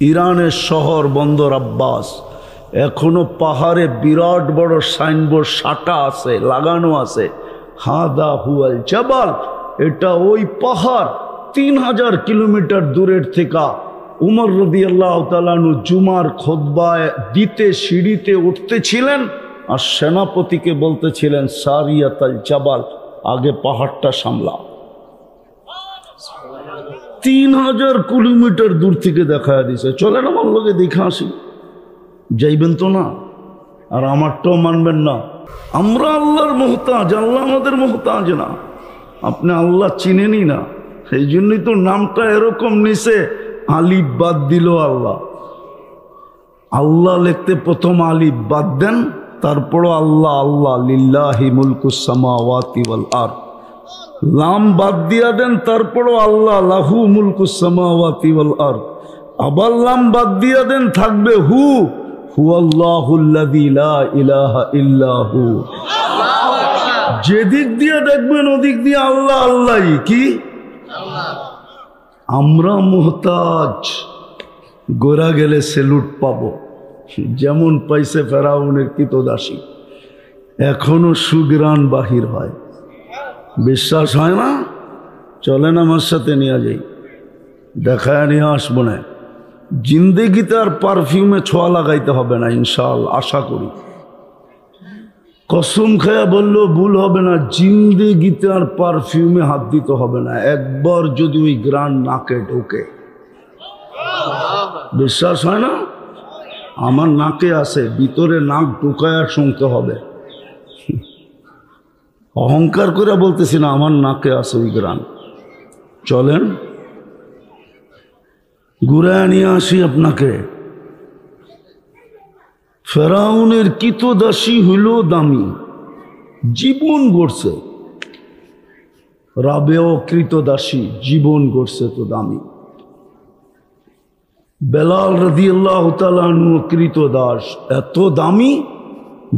ইরানের শহর বন্দর আব্বাস, এখনো পাহাড়ে বিরাট বড় সাইনবোর্ড সাটা আছে, লাগানো আছে, হাদা হুয়াল জাবাল, এটা ওই পাহাড়। 3000 কিলোমিটার দূরের থেকে উমর রাদিয়াল্লাহু তাআলা আনহু জুমার খুতবায় দিতে সিঁড়িতে উঠতেছিলেন আর সেনাপতিকে বলতেছিলেন সারিয়াতাল জাবাল, আগে পাহাড়টা সামলাও। 3000 কিলোমিটার দূর থেকে দেখা দিছে। চলেন আমার লোকে দেখে আসি। যাইবেন তো না, আর আমারটাও মানবেন না। আমরা আল্লাহর মুহতাজ, আল্লাহ আমাদের মুহতাজ না। আপনি আল্লাহ চিনেনই না, সেই জন্যই তো নামটা এরকম নিছে। আলিফ বাদ দিল আল্লাহ, আল্লাহ লিখতে প্রথম আলিফ বাদ দেন, তারপরও আল্লাহ আল্লাহ, লিল্লাহি মুলকুস সামাওয়াতি ওয়াল আরদ। লাম বাদ দিয়া দেন, তারপরও আল্লাহ, লাহু মুলকুস সামাওয়াতি ওয়াল আরদ। আবার লাম বাদ দিয়া দেন, থাকবে হু, হুয়াল্লাহুল্লাযী লা ইলাহা ইল্লা হু। যেদিক দিয়ে দেখবেন ওদিক দিয়ে আল্লাহ আল্লাহই। কি আমরা মুহতাজ, গোরা গেলে সেলুট পাবো, যেমন পাইছে ফেরাউনের কৃতদাসী। এখনো সুগ্রাণ বাহির হয়, বিশ্বাস হয় না? চলেন আমার সাথে নিয়ে যাই, দেখায় নিয়ে আসবো না। জিন্দেগিতে আর পারফিউমে ছোঁয়া লাগাইতে হবে না ইনশাআল্লাহ, আশা করি। কসম খায়া বললেও ভুল হবে না, জিন্দেগিতে আর পারফিউমে হাত দিতে হবে না। একবার যদি ওই গ্রান নাকে ঢোকে, বিশ্বাস হয় না? আমার নাকে আছে, ভিতরে নাক ঢুকায়া শুনতে হবে। অহংকার করে বলতেছি না, আমার নাকে আছে ওই গ্রান। চলেন ঘুরায় নিয়ে আসি আপনাকে। ফেরাউনের কৃতদাসী হইল দামি, জীবন গড়ছে। রাবেও কৃতদাসী, জীবন গড়ছে তো দামি। বেলাল রাদিয়াল্লাহু তাআলা আনহু কৃতদাস, এত দামি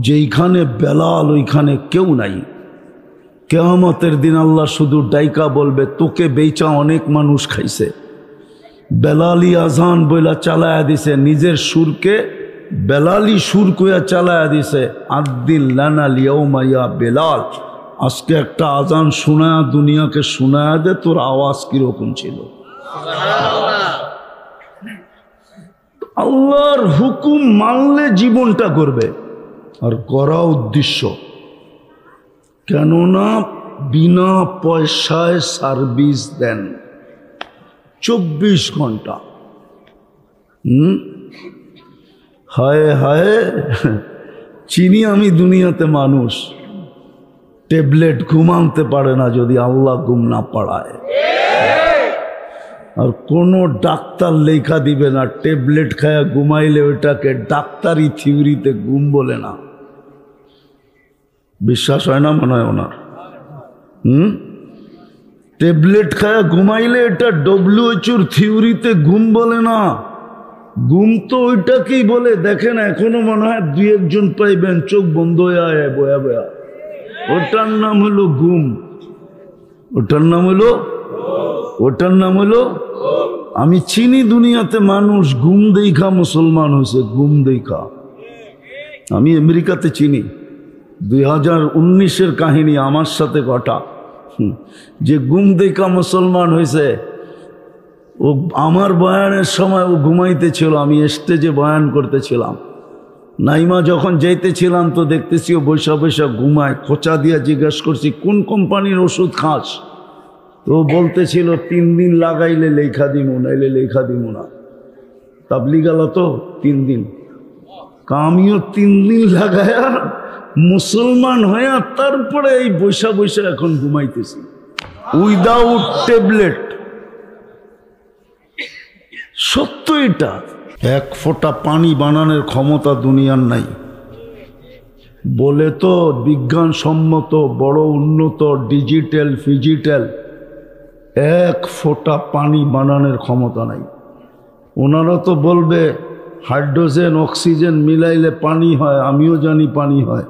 যেইখানে বেলাল ওইখানে কেউ নাই। কিয়ামতের দিন আল্লাহ শুধু ডাইকা বলবে, তোকে বেচা অনেক মানুষ খাইছে। বেলালি আজান বইলা চালায়া দিছে, নিজের সুরকে বেলালি সুর কইয়া চালায়া দিছে। আদ্দিন লানা লিয়াউমা ইয়া বেলাল, আজকে একটা আজান শোনায়া দুনিয়াকে শোনায়া দে তোর আওয়াজ কিরকম ছিল। আল্লাহর হুকুম মানলে জীবনটা করবে, আর করা উদ্দেশ্য। কেননা বিনা পয়সায় সার্ভিস দেন 24 ঘন্টা। হায় হায়, চিনি আমি দুনিয়াতে মানুষ ট্যাবলেট ঘুমাতে পারে না যদি আল্লাহ ঘুম না পাড়ায়। আর কোনো ডাক্তার লেখা দিবে না ট্যাবলেট খায়া ঘুমাইলে ওইটাকে ডাক্তারি থিওরিতে ঘুম বলে না। বিশ্বাস হয় না মনে হয় ওনার? ট্যাবলেট খায়া ঘুমাইলে এটা WHO থিওরিতে ঘুম বলে না। ঘুম তো ওইটাকেই বলে। দেখেন এখনো মনে হয় 2-1 জন পাইবেন চোখ বন্ধ হয়ে বয়া বয়া, ওটার নাম হলো ঘুম। ওটার নাম হলো আমি চিনি দুনিয়াতে মানুষ ঘুম দেখা মুসলমান হয়েছে, ঘুম দেখা। আমি আমেরিকাতে চিনি, 2019-এর কাহিনী আমার সাথে ঘটা, যে ঘুম দেখা মুসলমান হয়েছে। ও আমার বয়ানের সময় ও ঘুমাইতেছিল, আমি স্টেজে বয়ান করতেছিলাম। নাইমা যখন যাইতেছিলাম তো দেখতেছি ও বৈশা বৈশা ঘুমায়। খোঁচা দিয়া জিজ্ঞেস করছি কোন কোম্পানির ওষুধ খাস, তো বলতেছিল 3 দিন লাগাইলে লেখা দিমু, নাইলে লেখা দিমু না। তাবলি গেল তো 3 দিন, আমিও 3 দিন লাগায়া মুসলমান হইয়া তারপরে এই বৈশা বৈশা এখন ঘুমাইতেছি উইদাউট ট্যাবলেট। সত্য এটা। 1 ফোঁটা পানি বানানোর ক্ষমতা দুনিয়ার নাই বলে তো বিজ্ঞানসম্মত বড় উন্নত ডিজিটাল ফিজিটাল 1 ফোঁটা পানি বানানোর ক্ষমতা নাই। ওনারা তো বলবে হাইড্রোজেন অক্সিজেন মিলাইলে পানি হয়, আমিও জানি পানি হয়,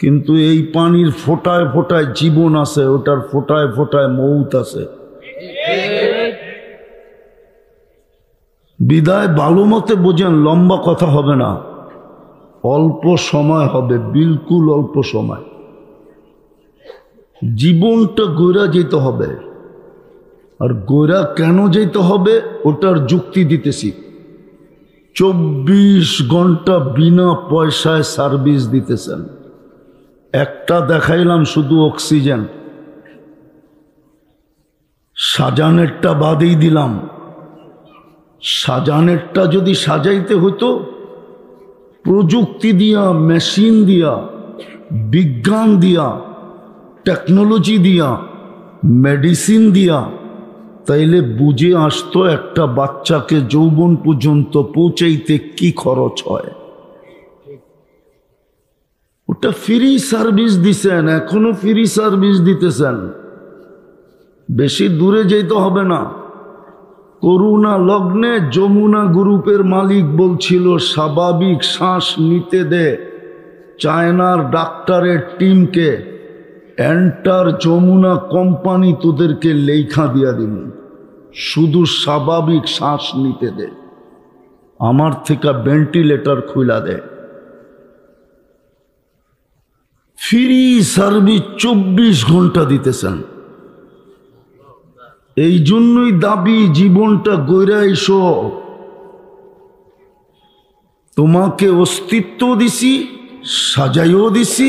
কিন্তু এই পানির ফোঁটায় ফোঁটায় জীবন আছে, ওটার ফোঁটায় ফোঁটায় মৌত আছে। বিদায় ভালো মতে বোঝেন, লম্বা কথা হবে না, অল্প সময় হবে, বিলকুল অল্প সময়। জীবনটা গইরা যেতে হবে, আর গইরা কেন যেতে হবে ওটার যুক্তি দিতেছি। 24 ঘন্টা বিনা পয়সায় সার্ভিস দিতেছেন। একটা দেখাইলাম শুধু অক্সিজেন, সাজানেরটা বাদেই দিলাম। সাজানেরটা যদি সাজাইতে হতো প্রযুক্তি দিয়া, মেশিন দিয়া, বিজ্ঞান দিয়া, টেকনোলজি দিয়া, মেডিসিন দিয়া, তাইলে বুঝে আসতো একটা বাচ্চাকে যৌবন পর্যন্ত পৌঁছাইতে কি খরচ হয়। ওটা ফ্রি সার্ভিস দিছেন, এখনো ফ্রি সার্ভিস দিতেছেন। বেশি দূরে যেতে হবে না। করোনা লগ্নে যমুনা গ্রুপের মালিক বলছিল স্বাভাবিক শ্বাস নিতে দে চায়নার ডাক্তারের টিমকে, এন্টার যমুনা কোম্পানি তোদেরকে লেখা দিয়া দিন, শুধু স্বাভাবিক শ্বাস নিতে দে, আমার থেকে ভেন্টিলেটর খুলা দে। ফ্রি সার্ভিস 24 ঘন্টা দিতেছেন। এই জন্যই দাবি জীবনটা গইরা এসো। তোমাকে অস্তিত্ব দিছি, সাজাইও দিছি,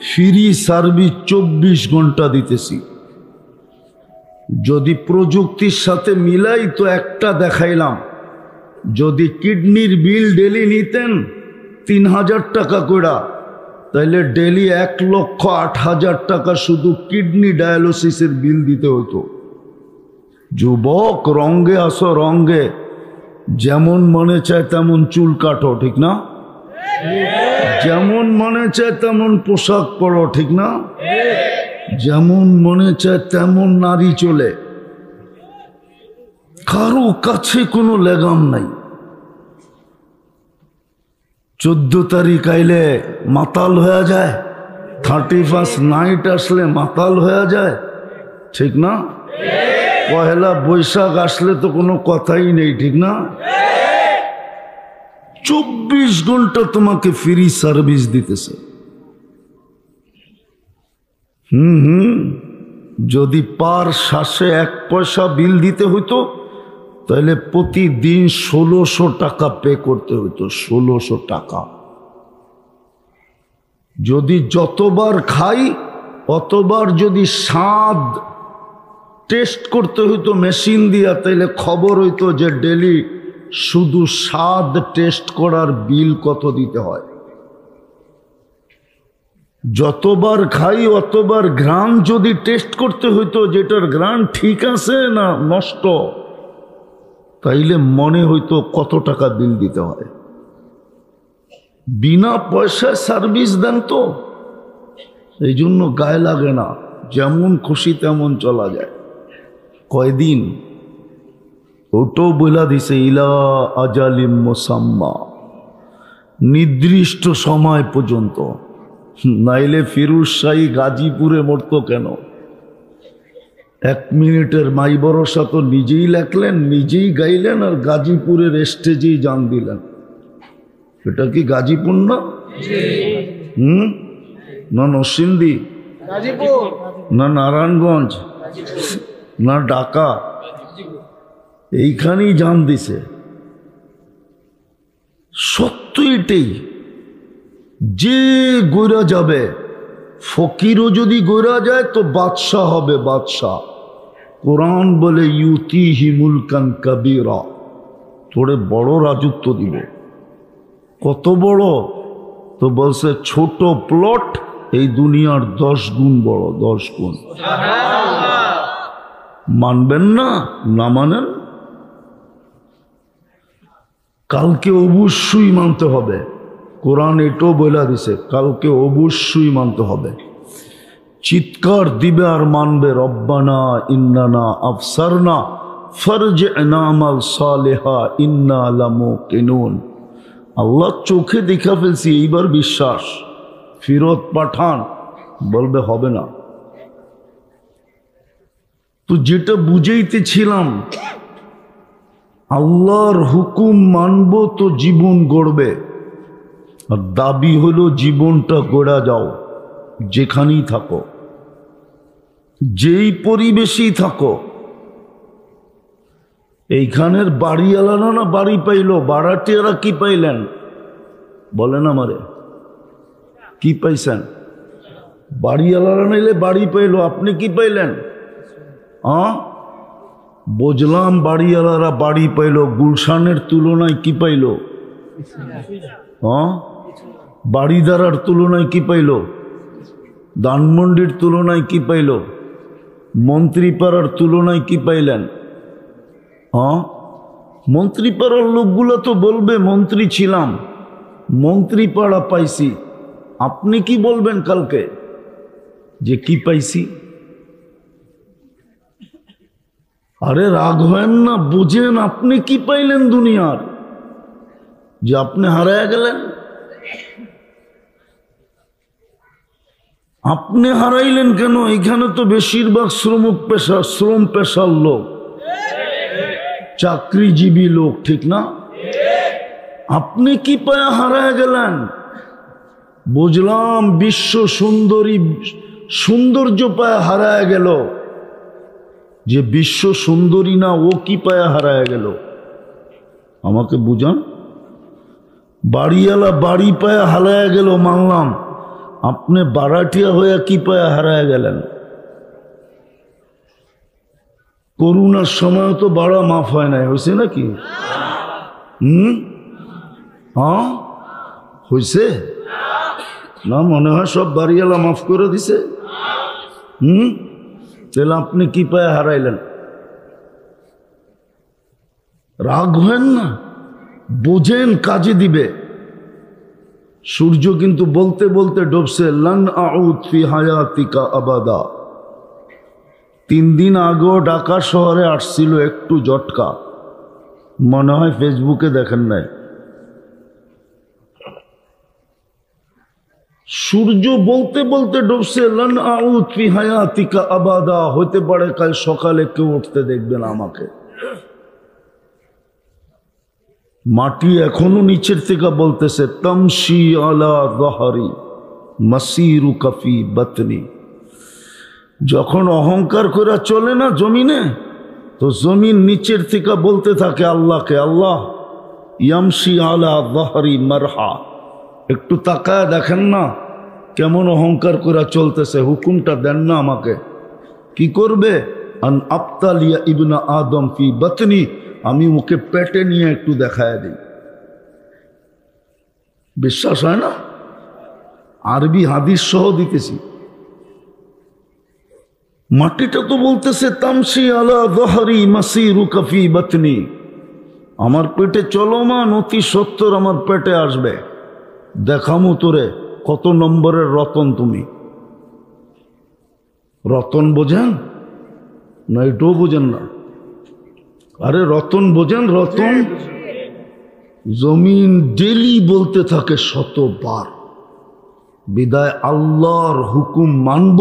ফ্রি সার্ভিস 24 ঘন্টা দিতেছি। যদি প্রযুক্তির সাথে মিলাই তো একটা দেখাইলাম, যদি কিডনির বিল ডেলি নিতেন 3000 টাকা করে, তাহলে ডেলি 1,08,000 টাকা শুধু কিডনি ডায়ালিসিসের বিল দিতে হতো। যুবক, রঙ্গে আসো, রঙ্গে। যেমন মনে চায় তেমন চুল কাটো, ঠিক না? যেমন মনে চায় তেমন পোশাক পরো, ঠিক না? যেমন মনে চায় তেমন নারী চলে, কারো কাছে কোনো লেগাম নাই। 14 তারিখ আইলে মাতাল হয়ে যায়, 31 নাইট আসলে মাতাল হয়ে যায়, ঠিক না? পহেলা বৈশাখ আসলে তো কোনো কথাই নেই, ঠিক না? 24 ঘন্টা তোমাকে ফ্রি সার্ভিস দিতেছে। যদি পার শ্বাসে 1 পয়সা বিল দিতে হইতো তাহলে প্রতিদিন 1600 টাকা পে করতে হইতো, 1600 টাকা। যদি যতবার খাই অতবার যদি স্বাদ টেস্ট করতে হইতো মেশিন দিয়া, তাইলে খবর হইতো যে ডেলি শুধু স্বাদ টেস্ট করার বিল কত দিতে হয়। যতবার খাই অতবার ঘ্রাণ যদি টেস্ট করতে হইতো যেটার ঘ্রাণ ঠিক আছে না নষ্ট, তাইলে মনে হইতো কত টাকা বিল দিতে হয়। বিনা পয়সায় সার্ভিস দেন তো, এই জন্য গায়ে লাগে না, যেমন খুশি তেমন চলা যায়। কয়দিন ওটাও বলা দিছে, ইলা আজালিম মুসাম্মা, নির্দিষ্ট সময় পর্যন্ত। নাইলে ফিরোজ শাহী গাজীপুরে মরত কেন? 1 মিনিটের মাই ভরসা তো নিজেই লেখলেন, নিজেই গাইলেন, আর গাজীপুরের স্টেজেই জান দিলেন। এটা কি গাজীপুর না? না নরসিংদী, না নারায়ণগঞ্জ, না ঢাকা, এইখানেই জান দিছে। সত্য এটাই, যে গইরা যাবে, ফকিরও যদি গইরা যায় তো বাদশাহ হবে, বাদশাহ। কোরআন বলে ইউতিহি মুলকান কাবীরা, থোড়ে বড় রাজত্ব দিব। কত বড়? তো বলছে ছোট প্লট এই দুনিয়ার 10 গুণ বড়, 10 গুণ। মানবেন না? না মানেন, কালকে অবশ্যই মানতে হবে। কোরআন এটাও বলে দিছে, কালকে অবশ্যই মানতে হবে। চিৎকার দিবে আর মানবে, রব্বানা ইন্নানা আফসারনা ফারজি'না আমাল সালিহা ইন্না লামুকিনুন। আল্লাহ চোখে দেখা ফেলছি, এইবার বিশ্বাস, ফিরত পাঠান। বলবে হবে না। তো যেটা বুঝাইতেছিলাম, আল্লাহর হুকুম মানব তো জীবন গড়বে, আর দাবি হলো জীবনটা গড়া যাও, যেখানেই থাকো, যেই পরিবেশেই থাকো। এইখানের বাড়িওয়ালারা না বাড়ি পাইল, বাড়াটিয়ারা কি পাইলেন বলেন আমারে, কি পাইছেন? বাড়িওয়ালারা নাইলে বাড়ি পাইল, আপনি কি পাইলেন? বুঝলাম বাড়িওয়ালারা বাড়ি পাইল, গুলশানের তুলনায় কি পাইল? বাড়িদারার তুলনায় কি পাইল? ধানমন্ডির তুলনায় কি পাইল? মন্ত্রীপাড়ার তুলনায় কি পাইলেন? মন্ত্রীপাড়ার লোকগুলো তো বলবে মন্ত্রী ছিলাম, মন্ত্রীপাড়া পাইছি। আপনি কি বলবেন কালকে যে কি পাইছি? আরে রাগ হয় না, বুঝেন আপনি কি পাইলেন দুনিয়ার, যে আপনি হারায় গেলেন। আপনি হারাইলেন কেন? এখানে তো বেশিরভাগ শ্রম পেশার লোক, চাকরিজীবী লোক, ঠিক না? আপনি কি পায়া হারায় গেলেন? বুঝলাম বিশ্ব সুন্দরী সৌন্দর্য পায়া হারায় গেল, যে বিশ্ব সুন্দরী না ও কি পায়া হারায় গেল? আমাকে বুঝান। বাড়িওয়ালা বাড়ি পায়া হারায় গেল মানলাম, আপনি বারাটিয়া হয়ে কি পায়া হারায় গেলেন? করোনার সময় তো বাড়া মাফ হয় নাই, হয়েছে নাকি? হয়েছে না? মনে হয় সব বাড়িওয়ালা মাফ করে দিছে। তাহলে আপনি কি পায়ে হারাইলেন? রাগ হেন না, বোঝেন কাজে দিবে। সূর্য কিন্তু বলতে বলতে ডুবছে, লান আউদ ফি হায়াতিকা আবাদা। 3 দিন আগেও ঢাকা শহরে আসছিল একটু জটকা, মনে হয় ফেসবুকে দেখেন নাই। সূর্য বলতে বলতে ডুবছে, লান আউদ ফি হায়াতিকা আবাদা। হতে পারে কাল সকালে কেউ উঠতে দেখবেন আমাকে। মাটি এখনো নিচের থেকে বলতেছে, তামশি আলা যাহরি মাসিরুকা ফি বাতনি। যখন অহংকার করে চলে না জমিনে, তো জমিন নিচের থেকে বলতে থাকে আল্লাহকে, আল্লাহ ইয়ামশি আলা যাহরি মারহা। একটু তাকায় দেখেন না কেমন অহংকার করে চলতেছে, হুকুমটা দেন না আমাকে। কি করবে? আন আবতালিয়া ইবনা আদম ফি বাতনি, আমি ওকে পেটে নিয়ে একটু দেখায় দিই। বিশ্বাস হয় না? আরবি হাদিস সহ দিতেছি। মাটিটা তো বলতেছে, তামশি আলা যাহরি মাসিরুকা ফি বাতনি। আমার পেটে চলমান অতি সত্তর আমার পেটে আসবে, দেখামো তোরে কত নম্বরের রতন তুমি। রতন বোঝেন না? এটাও বোঝেন না? আরে রতন বোঝেন? রতন জমিন ডেলি বলতে থাকে 100 বার, বিদায় আল্লাহর হুকুম মানব,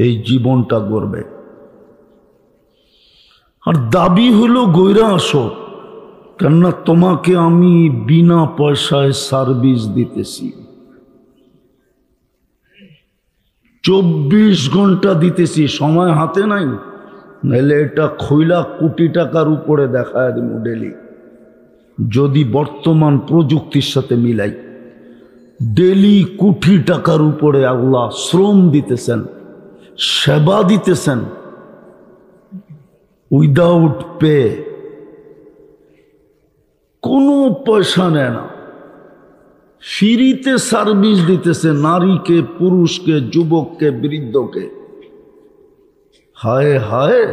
এই জীবনটা গড়বে। আর দাবি হলো গইরা আসো, কেননা তোমাকে আমি বিনা পয়সায় সার্ভিস দিতেছি, 24 ঘন্টা দিতেছি, সময় হাতে নাই। নাহলে এটা খইলা কোটি টাকার উপরে দেখায় দিব ডেলি, যদি বর্তমান প্রযুক্তির সাথে মিলাই। ডেলি কোটি টাকার উপরে আল্লাহ শ্রম দিতেছেন, সেবা দিতেছেন, উইদাউট পে, কোনো পয়সা নেয় না, ফ্রিতে সার্ভিস দিতেছে নারীকে, পুরুষকে, যুবককে, বৃদ্ধকে। হায় হায়,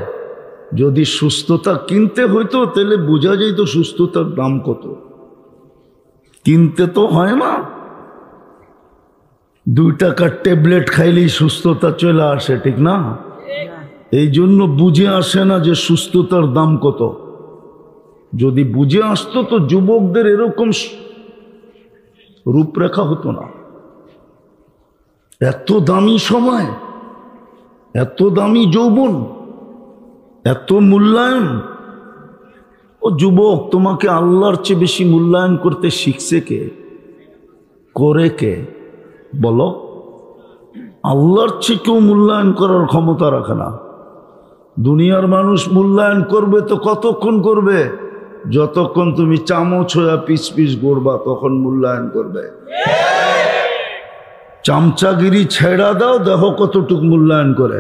যদি সুস্থতা কিনতে হইতো তাহলে বোঝা যেত সুস্থতার দাম কত। কিনতে তো হয় না, 2 টাকার ট্যাবলেট খাইলেই সুস্থতা চলে আসে, ঠিক না? এই জন্য বুঝে আসে না যে সুস্থতার দাম কত। যদি বুঝে আসতো তো যুবকদের এরকম রূপরেখা হতো না। এত দামি সময়, এত দামি যৌবন, এত মূল্যায়ন, ও যুবক, তোমাকে আল্লাহর চেয়ে বেশি মূল্যায়ন করতে শিখছে কে, করে কে বলো? আল্লাহর চেয়ে কেউ মূল্যায়ন করার ক্ষমতা রাখে না। দুনিয়ার মানুষ মূল্যায়ন করবে তো কতক্ষণ করবে? যতক্ষণ তুমি চামচ হয়ে পিস পিস গড়বা তখন মূল্যায়ন করবে। চামচাগিরি ছেড়া দাও, দেখো কতটুকু মূল্যায়ন করে।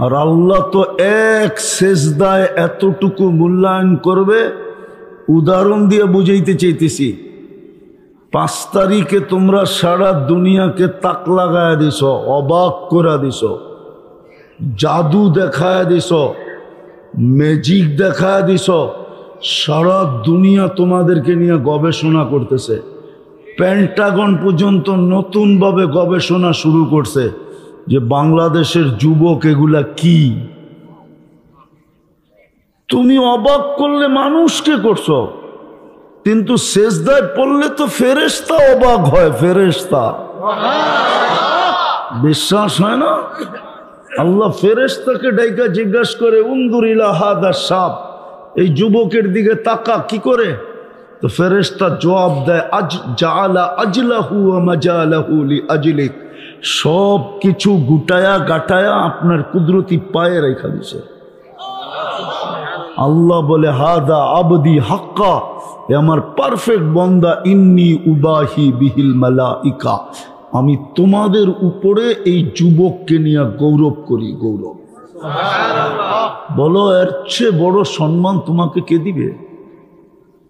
আর আল্লাহ তো এক সেজদায় এতটুকু মূল্যায়ন করবে। উদাহরণ দিয়ে বুঝাইতে চাইতেছি। 5 তারিখে তোমরা সারা দুনিয়াকে তাক লাগায় দিছ, অবাক করে দিছ, জাদু দেখায় দিছ, ম্যাজিক দেখায় দিছ। সারা দুনিয়া তোমাদেরকে নিয়ে গবেষণা করতেছে। পেন্টাগন পর্যন্ত নতুনভাবে গবেষণা শুরু করছে যে বাংলাদেশের যুবক এগুলা কি। তুমি অবাক করলে মানুষকে করছো, কিন্তু সেজদায় পড়লে তো ফেরেশতা অবাক হয়। ফেরেশতা বিশ্বাস হয় না? আল্লাহ ফেরেশতাকে ডাইকা জিজ্ঞাসা করে, উনদুরিলা হাদা সাপ, এই যুবকের দিকে তাকা, কি করে? তো ফেরেশতা জবাব দেয়, আজ জাআলা আজলাহু ওয়া মাজালাহু লিআজলিক, সব কিছু গুটায়া গাটায়া আপনার কুদরতি পায়ে রেখা দিছে। আল্লাহ বলে, হাদা আবদি হাক্কা, এ আমার পারফেক্ট বান্দা, ইন্নী উবাহি বিহিল মালাইকা, আমি তোমাদের উপরে এই যুবককে নিয়ে গৌরব করি। গৌরব বলো, এর চেয়ে বড় সম্মান তোমাকে কে দিবে?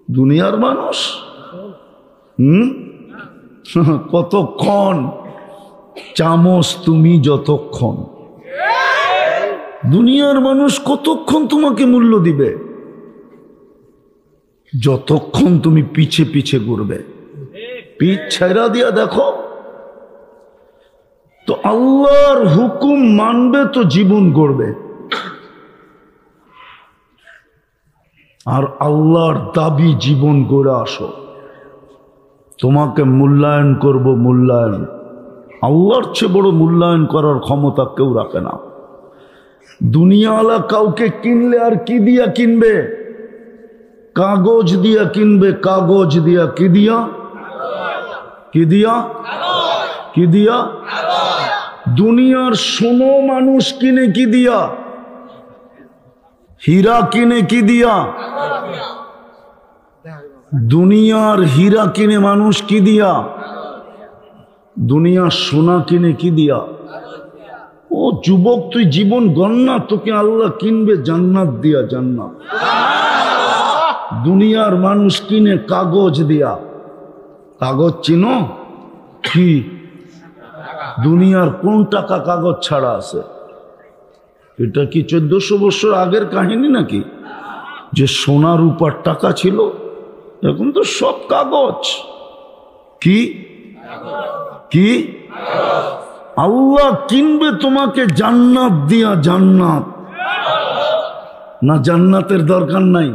দুনিয়ার মানুষ কতক্ষণ চামচ তুমি যতক্ষণ, দুনিয়ার মানুষ কতক্ষণ তোমাকে মূল্য দিবে? যতক্ষণ তুমি পিছে পিছে ঘুরবে। পিছ ছেড়া দিয়া দেখো তো আল্লাহর হুকুম মানবে তো জীবন গড়বে। আর আল্লাহর দাবি জীবন গড়ে আসো, তোমাকে মূল্যায়ন করব। মূল্যায়ন আল্লাহর চেয়ে বড় মূল্যায়ন করার ক্ষমতা কেউ রাখে না। দুনিয়াওয়ালা কাউকে কিনলে আর কি দিয়া কিনবে? কাগজ দিয়া কিনবে। কাগজ দিয়া কি দিয়া? কি দিয়া? কি দিয়া? দুনিয়ার সোনো মানুষ কিনে কি দিয়া? হীরা কিনে কি দিয়া? দুনিয়ার হীরা কিনে মানুষ কি দিয়া? দুনিয়ার সোনা কিনে কি দিয়া? ও যুবক, তুই জীবন গণনা, তোকে আল্লাহ কিনবে জান্নাত দিয়া। জান্নাত দুনিয়ার মানুষ কিনে কাগজ দিয়া। কাগজ চিনো কি? দুনিয়ার কোন টাকা কাগজ ছাড়া আছে? এটা কি 1400 বছর আগের কাহিনী নাকি যে সোনা রূপার টাকা ছিল? এখন তো সব কাগজ। কি কি? আল্লাহ কিনবে তোমাকে জান্নাত দিয়া। জান্নাত না, জান্নাতের দরকার নাই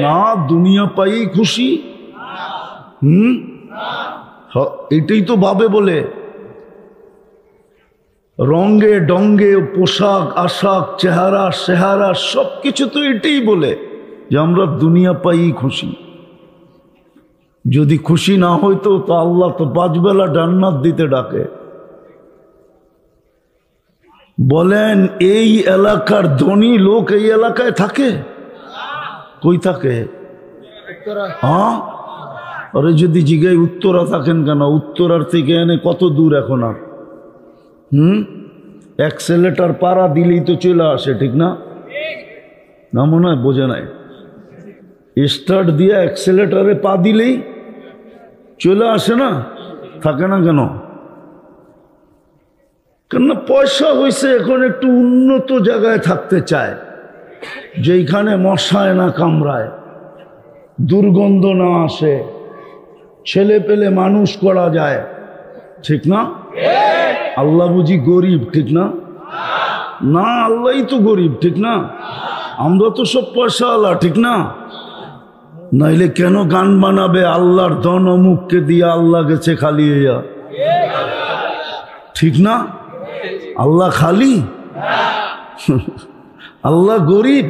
না, দুনিয়া পাই খুশি। এটাই তো ভাবে বলে, রঙ্গে ডঙ্গে পোশাক আশাক চেহারা সেহারা সবকিছু তো এটাই বলে যে আমরা দুনিয়া পাই খুশি। যদি খুশি না হইতো তো আল্লাহ তো 5 বেলা জান্নাত দিতে ডাকে। বলেন, এই এলাকার ধনী লোক এই এলাকায় থাকে? কই থাকে? হ্যাঁ, আরে যদি জিগাই উত্তরা থাকেন কেন? উত্তরার থেকে এনে কত দূর এখন আর? অ্যাক্সেলেটার পাড়া দিলেই তো চলে আসে, ঠিক না? না মনে হয় বোঝে নাই। স্টার্ট দিয়ে অ্যাক্সেলেটারে পা দিলেই চলে আসে না? থাকে না কেন? কেননা পয়সা হয়েছে, এখন একটু উন্নত জায়গায় থাকতে চায়, যেখানে মশায় না কামড়ায়, দুর্গন্ধ না আসে, ছেলে পেলে মানুষ করা যায়, ঠিক না? আল্লাহ বুঝি গরিব, ঠিক না? না, আল্লাহই তো গরিব, ঠিক না? আমরা তো সব পয়সাওয়ালা, ঠিক না? নাইলে কেন গান বানাবে আল্লাহর ধন অমুককে দিয়ে আল্লাহ গেছে খালি হইয়া? ঠিক না? আল্লাহ খালি? আল্লাহ গরিব?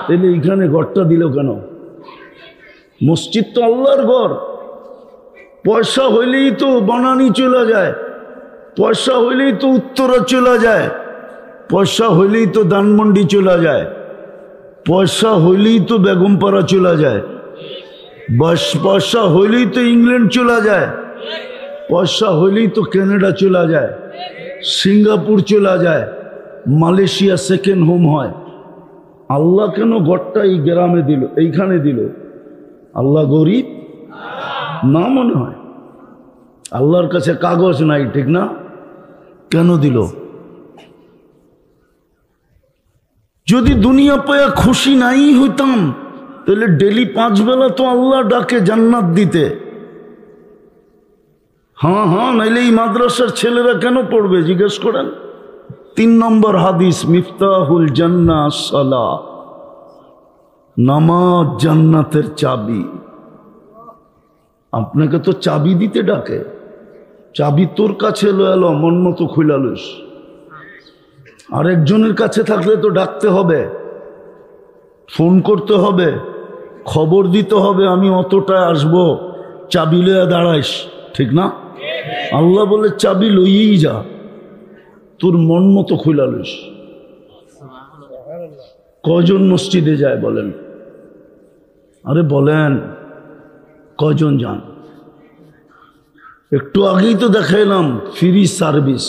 তাহলে এইখানে ঘরটা দিল কেন? মসজিদ তো আল্লাহর ঘর। পয়সা হইলেই তো বানানি চলে যায়, পয়সা হইলেই তো উত্তরা চলে যায়, পয়সা হইলেই তো ধানমন্ডি চলে যায়, পয়সা হইলেই তো বেগমপাড়া চলে যায়, পয়সা হইলেই তো ইংল্যান্ড চলে যায়, পয়সা হইলেই তো কানাডা চলে যায়, সিঙ্গাপুর চলে যায়, মালয়েশিয়া সেকেন্ড হোম হয়। আল্লাহ কেন ঘরটা এই গ্রামে দিল, এইখানে দিল? আল্লাহ গরিব না মনে হয়? আল্লাহর কাছে কাগজ নাই, ঠিক না? কেন দিল? যদি দুনিয়া পায়া খুশি নাই হইতাম তাহলে ডেলি 5 বেলা তো আল্লাহ ডাকে জান্নাত দিতে। হ্যাঁ হ্যাঁ, নাইলে এই মাদ্রাসার ছেলেরা কেন পড়বে জিজ্ঞেস করেন। 3 নম্বর হাদিস, মিফতাহুল জান্নাহ সালাহ, নামাজ জান্নাতের চাবি। আপনাকে তো চাবি দিতে ডাকে, চাবি তোর কাছে এলো, মন মতো খুলা লইস। আরেকজনের কাছে থাকলে তো ডাকতে হবে, ফোন করতে হবে, খবর দিতে হবে, আমি অতটায় আসবো, চাবি লইয়া দাঁড়াইস, ঠিক না? আল্লাহ বলে চাবি লইয়েই যা, তোর মন মতো খুলা লইস। কজন মসজিদে যায় বলেন? আরে বলেন কজন যান? একটু আগেই তো দেখাইলাম ফ্রি সার্ভিস,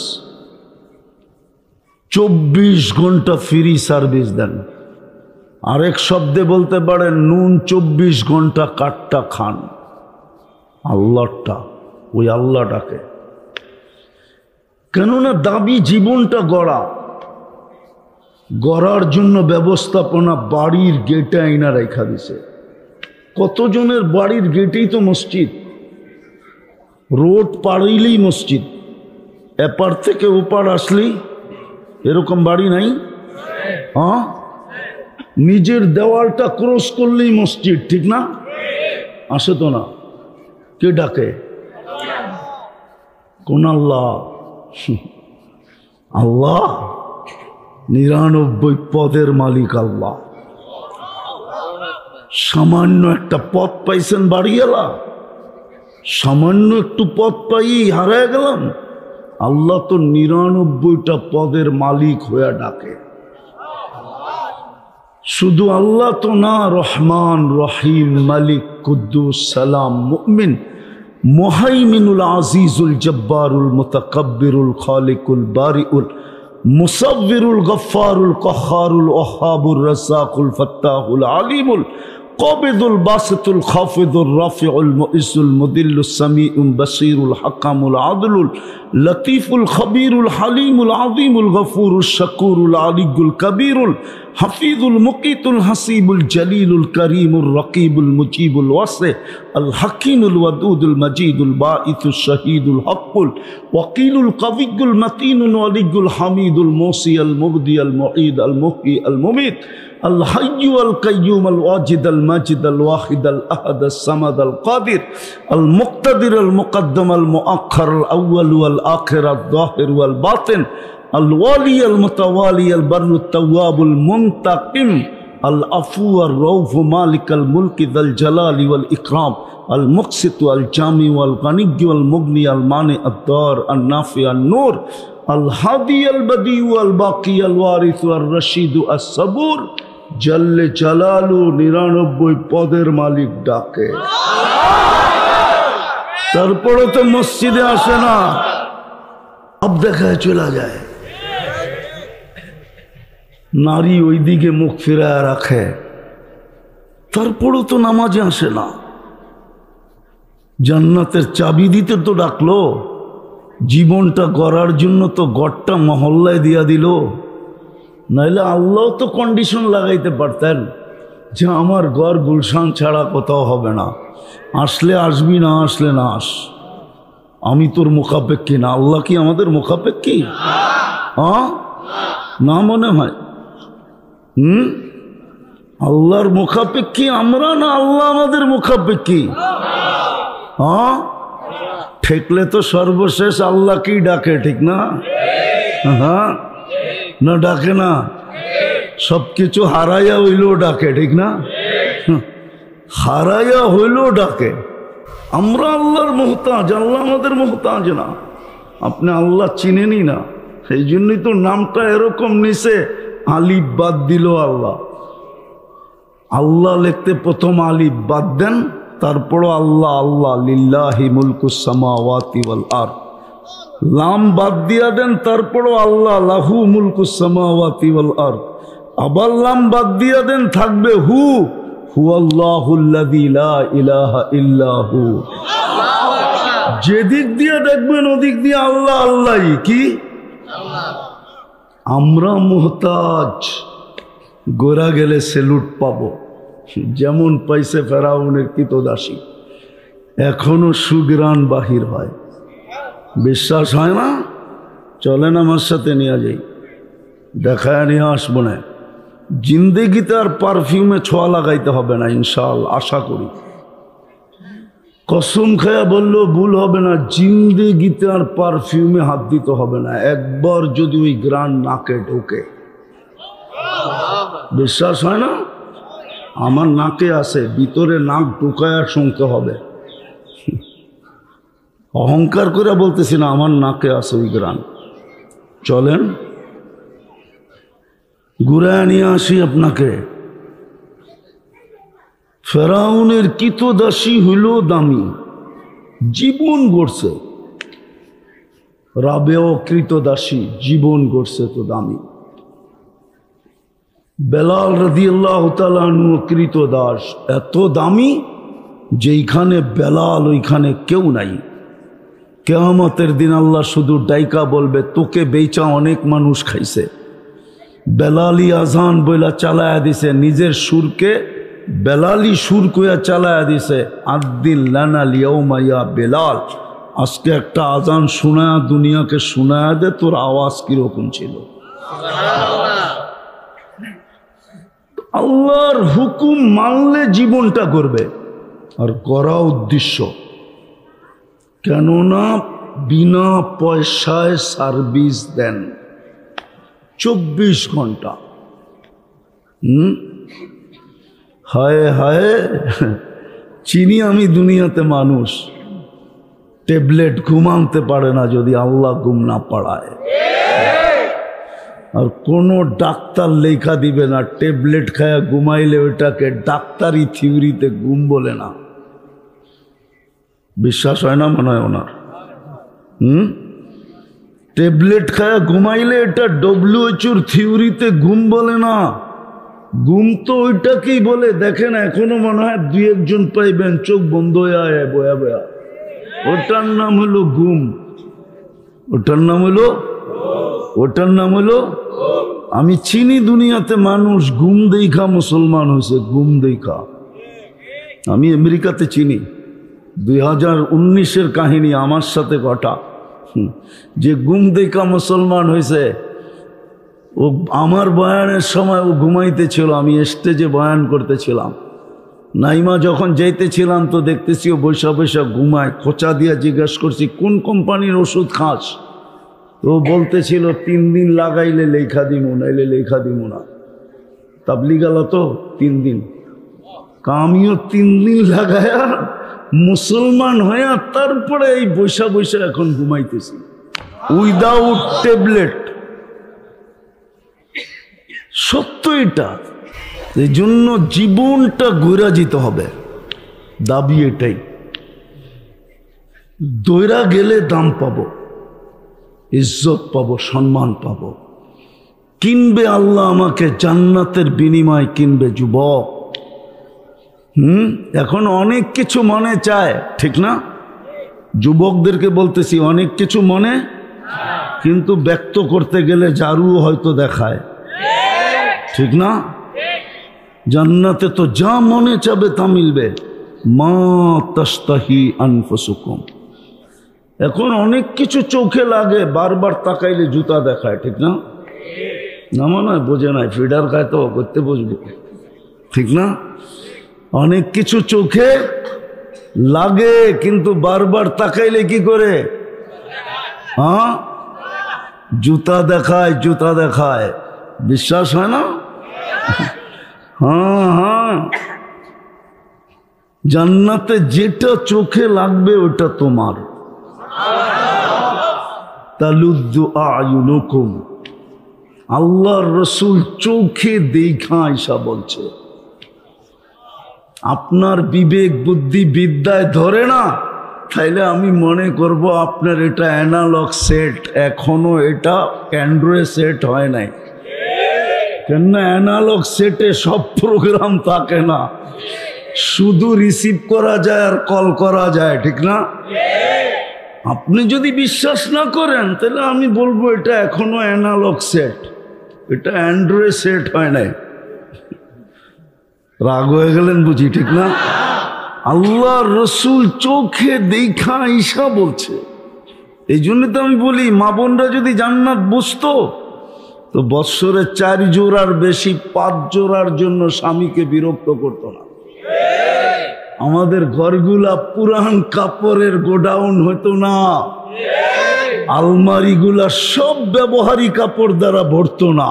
24 ঘন্টা ফ্রি সার্ভিস দেন। আরেক শব্দে বলতে পারেন নুন 24 ঘন্টা কাটটা খান। আল্লাহটা, ওই আল্লাহটাকে। কেননা দাবি জীবনটা গড়ার জন্য ব্যবস্থাপনা বাড়ির গেটে আইনা রেখা দিছে। কতজনের বাড়ির গেটেই তো মসজিদ, রোড পাড়ইলেই মসজিদ, এপার থেকে ওপার আসলেই এরকম বাড়ি নাই? হ্যাঁ, নিজের দেওয়ালটা ক্রস করলেই মসজিদ, ঠিক না? আসে তো না? কে ডাকে? কোন আল্লাহ? আল্লাহ 99 পদের মালিক আল্লাহ। সামান্য একটা পথ পাইছেন বাড়িওয়ালা, সামান্য একটু পথ পাই হারায় গেলাম। আল্লাহ তো 99টা পদের মালিক হয়ে ডাকে। শুধু আল্লাহ তো না, রহমান, রহিম, মালিক, কুদ্দুস, সালাম, মুমিন, মুহাইমিনুল, আজিজুল, জব্বারুল, মুতাকাব্বিরুল, খালিকুল, বারিউল, মুসাব্বিরুল, গফফারুল, কহ্হারুল, ওয়াহ্হাবুর, রাজ্জাকুল, ফাত্তাহুল, আলিমুল, কাবিদুল, বাসিতুল, খাফিদুল, রাফিউল, মুইজুল, মুদিল্লুস, সামিউল, বাসীরুল, হাকামুল, আদলুল, লতীফুল, খবীরুল, হালিমুল, আযীমুল, গফুরুল, শাকুরুল, আলিয়ুল, কবীরুল, হাফিজুল, মুকিতুল, হাসিবুল, জলিলুল, করিমুল, রকিবুল, মুজিবুল, ওয়াসি, আল হাকিমুল, ওয়াদুদুল, মজিদুল, বাঈসুল, শহীদুল, হকুল, ওয়াকিলুল, কবিয়ুল, মতিনুল, ওয়ালিয়ুল, হামিদুল, মুসি, আল মুবদি, আল মুঈদ, আল মুহয়ি, আল মুমীত, আল হাইয়্যু আল কাইয়্যুম, আল ওয়াজিদ, আল মাজিদ, আল ওয়াহিদ, আল আহাদ, আল সামাদ, আল কাদির, আল মুক্তাদির, আল মুকদ্দম, আল মুআখ্খার, আল আউয়াল ওয়াল আখির, আল যাহির ওয়াল বাতিন, আল ওয়ালি, আল মুতাওয়ালি, আল বাররু তাওয়াবুল মুনতাকিম, আল আফু, আর রউফ, মালিক আল মুলকি, যাল জালালি ওয়াল ইকরাম, আল মুকসিত, আল জামি, আল গানিয়্যু, আল মুগনি, আল মানি, আদ দার, আল নাফি, আল নূর, আল হাদি, আল বদি, আল বাকি, আল ওয়ারিস, আল রশিদ, আস সাবুর, জল্লে জালালু 99 পদের মালিক ডাকে। তারপরে তো মসজিদে আসে না, সব দেখায় চলে যায়। নারী ওইদিকে মুখ ফিরায় রাখে, তারপরেও তো নামাজে আসে না। জান্নাতের চাবি দিতে তো ডাকলো, জীবনটা গড়ার জন্য তো গড়টা মহল্লায় দিয়া দিল। নাইলে আল্লাহ তো কন্ডিশন লাগাইতে পারতেন যে আমার ঘর গুলশান ছাড়া কোথাও হবে না, আসলে আসবি, না আসলে না আস, আমি তোর মুখাপেক্ষী না। আল্লাহ কি আমাদের মুখাপেক্ষী? হ্যাঁ না মনে হয়? আল্লাহর মুখাপেক্ষী আমরা, না আল্লাহ আমাদের মুখাপেক্ষী? হ্যাঁ, ঠেকলে তো সর্বশেষ আল্লাহকেই ডাকে, ঠিক না? হ্যাঁ না ডাকে না? সবকিছু হারাইয়া হইলেও ডাকে, ঠিক না? হারাইয়া হইলেও ডাকে। আমরা আল্লাহর মুহতাজ, আল্লাহ আমাদের মুহতাজ না। আপনি আল্লাহ চিনেনই না, সেই জন্যই তো নামটা এরকম নিছে। আলিফ বাদ দিল আল্লাহ। আল্লাহ লিখতে প্রথম আলিফ বাদ দেন, তারপরও আল্লাহ আল্লাহ। লিল্লাহি মুলকুস সামাওয়াতি ওয়াল আরদ। লাম বাদ দিয়া দেন, তারপরও আল্লাহ লাহু মুলকুস সামাওয়াতি ওয়াল আরদ। আবার লাম বাদ দিয়া দেন, থাকবে হু হুয়াল্লাহুল্লাযী লা ইলাহা ইল্লা হু। যেদিক দিয়ে দেখবেন ওদিক দিয়ে আল্লাহ আল্লাহই। কি আমরা মুহতাজ, গোরা গেলে সেলুট পাবো, যেমন পাইছে ফেরাউনের কৃতদাসী। এখনো সুগ্রাণ বাহির হয়। বিশ্বাস হয় না? চলেন আমার সাথে নিয়ে যাই, দেখায় নিয়ে আসবো না। জিন্দেগিতে আর পারফিউমে ছোঁয়া লাগাইতে হবে না ইনশাআল্লাহ, আশা করি। কসম খায়া বললেও ভুল হবে না, জিন্দেগিতে আর পারফিউমে হাত দিতে হবে না। একবার যদি ওই গ্রান নাকে ঢোকে, বিশ্বাস হয় না? আমার নাকে আছে, ভিতরে নাক ঢুকায়া শুনতে হবে। অহংকার করে বলতেছি না, আমার নাকে আছে ওই গ্রান। চলেন ঘুরায় নিয়ে আসি আপনাকে। ফেরাউনের কৃতদাসী হইল দামি, জীবন গড়ছে। রাবেও কৃতদাসী, জীবন গড়ছে তো দামি। বেলাল রাদিয়াল্লাহু তাআলা আনহু কৃতদাস, এত দামি যেইখানে বেলাল ওইখানে কেউ নাই। কিয়ামতের দিন আল্লাহ শুধু ডাইকা বলবে, তোকে বেচা অনেক মানুষ খাইছে। বেলালি আজান বইলা চালায়া দিছে, নিজের সুরকে বেলালি সুর কইয়া চালায়া দিছে। আদ্দিন লানা লিয়াউমা ইয়া বেলাল, আজকে একটা আজান শোনায়া দুনিয়াকে শোনায়া দে তোর আওয়াজ কিরকম ছিল। আল্লাহর হুকুম মানলে জীবনটা করবে, আর করা উদ্দেশ্য। কেননা বিনা পয়সায় সার্ভিস দেন 24 ঘন্টা। হায় হায়, চিনি আমি দুনিয়াতে মানুষ ট্যাবলেট ঘুম আনতে পারে না যদি আল্লাহ ঘুম না পাড়ায়। আর কোনো ডাক্তার লেখা দিবে না ট্যাবলেট খায়া ঘুমাইলে ওইটাকে ডাক্তারি থিওরিতে ঘুম বলে না। বিশ্বাস হয় না মনে হয় ওনার? ট্যাবলেট খায়া ঘুমাইলে এটা WHO থিওরিতে ঘুম বলে না। ঘুম তো ওইটাকেই বলে। দেখেন এখনো মনে হয় 2-1 জন পাইবেন চোখ বন্ধ হয়ে বয়া বয়া, ওটার নাম হলো ঘুম। ওটার নাম হলো আমি চিনি দুনিয়াতে মানুষ ঘুম দেখা মুসলমান হয়েছে, ঘুম দেখা। আমি আমেরিকাতে চিনি, 2019-এর কাহিনী আমার সাথে ঘটা, যে ঘুম দেখা মুসলমান হয়েছে। ও আমার বয়ানের সময় ও ঘুমাইতেছিল, আমি স্টেজে বয়ান করতেছিলাম। নাইমা যখন যাইতেছিলাম তো দেখতেছি ও বৈশা বৈশা ঘুমায়। খোঁচা দিয়া জিজ্ঞাসা করছি কোন কোম্পানির ওষুধ খাস? তো বলতেছিল 3 দিন লাগাইলে লেখা দিমু, নাইলে লেখা দিমু না। তাবলিগালা তো 3 দিন, আমিও 3 দিন লাগায়া মুসলমান হইয়া তারপরে এই বৈশা বৈশা এখন ঘুমাইতেছি উইদাউট ট্যাবলেট। সত্য এটা। এই জন্য জীবনটা ঘুরা যেতে হবে, দাবি এটাই। দৈরা গেলে দাম পাবো, ইজ্জত পাবো, সম্মান পাবো। কিনবে আল্লাহ আমাকে জান্নাতের বিনিময় কিনবে যুবক। এখন অনেক কিছু মনে চায়, ঠিক না? যুবকদেরকে বলতেছি অনেক কিছু মনে, কিন্তু ব্যক্ত করতে গেলে জারু হয়তো দেখায়, ঠিক না? জান্নাতে তো যা মনে চাবে তা মিলবে। মা তাস্তাহি আনফুসুকুম। এখন অনেক কিছু চোখে লাগে, বারবার তাকাইলে জুতা দেখায়, ঠিক না? না মনে হয় বোঝে নাই, ফিডার খায় তো করতে বসবো, ঠিক না? অনেক কিছু চোখে লাগে কিন্তু বারবার তাকাইলে কি করে? জুতা দেখায়, জুতা দেখায়। বিশ্বাস হয় না? হ্যাঁ হ্যাঁ, জান্নাতে যেটা চোখে লাগবে ওটা তোমার। তালুদ্দু আয়ুনুকুম, আল্লাহর রসুল চোখে দেখা আয়েশা বলছে। আপনার বিবেক বুদ্ধি বিদ্যায় ধরে না, তাইলে আমি মনে করব আপনার এটা অ্যানালগ সেট, এখনো এটা অ্যান্ড্রয়েড সেট হয় নাই। কেননা অ্যানালগ সেটে সব প্রোগ্রাম থাকে না, শুধু রিসিভ করা যায় আর কল করা যায়, ঠিক না? আপনি যদি বিশ্বাস না করেন তাহলে আমি বলবো এটা এখনো অ্যানালগ সেট, এটা অ্যান্ড্রয়েড সেট হয় নাই। রাগ হয়ে গেলেন বুঝি, ঠিক না? আল্লাহ রসুল চোখে দেখা আয়েশা বলছে। এই জন্য তো আমি বলি, মা বোনরা যদি জান্নাত বুঝতো তো বৎসরে 4 জোড়ার বেশি 5 জোড়ার জন্য স্বামীকে বিরক্ত করতো না। আমাদের ঘরগুলা পুরান কাপড়ের গোডাউন হতো না, আলমারিগুলা সব ব্যবহারী কাপড় দ্বারা ভরতো না,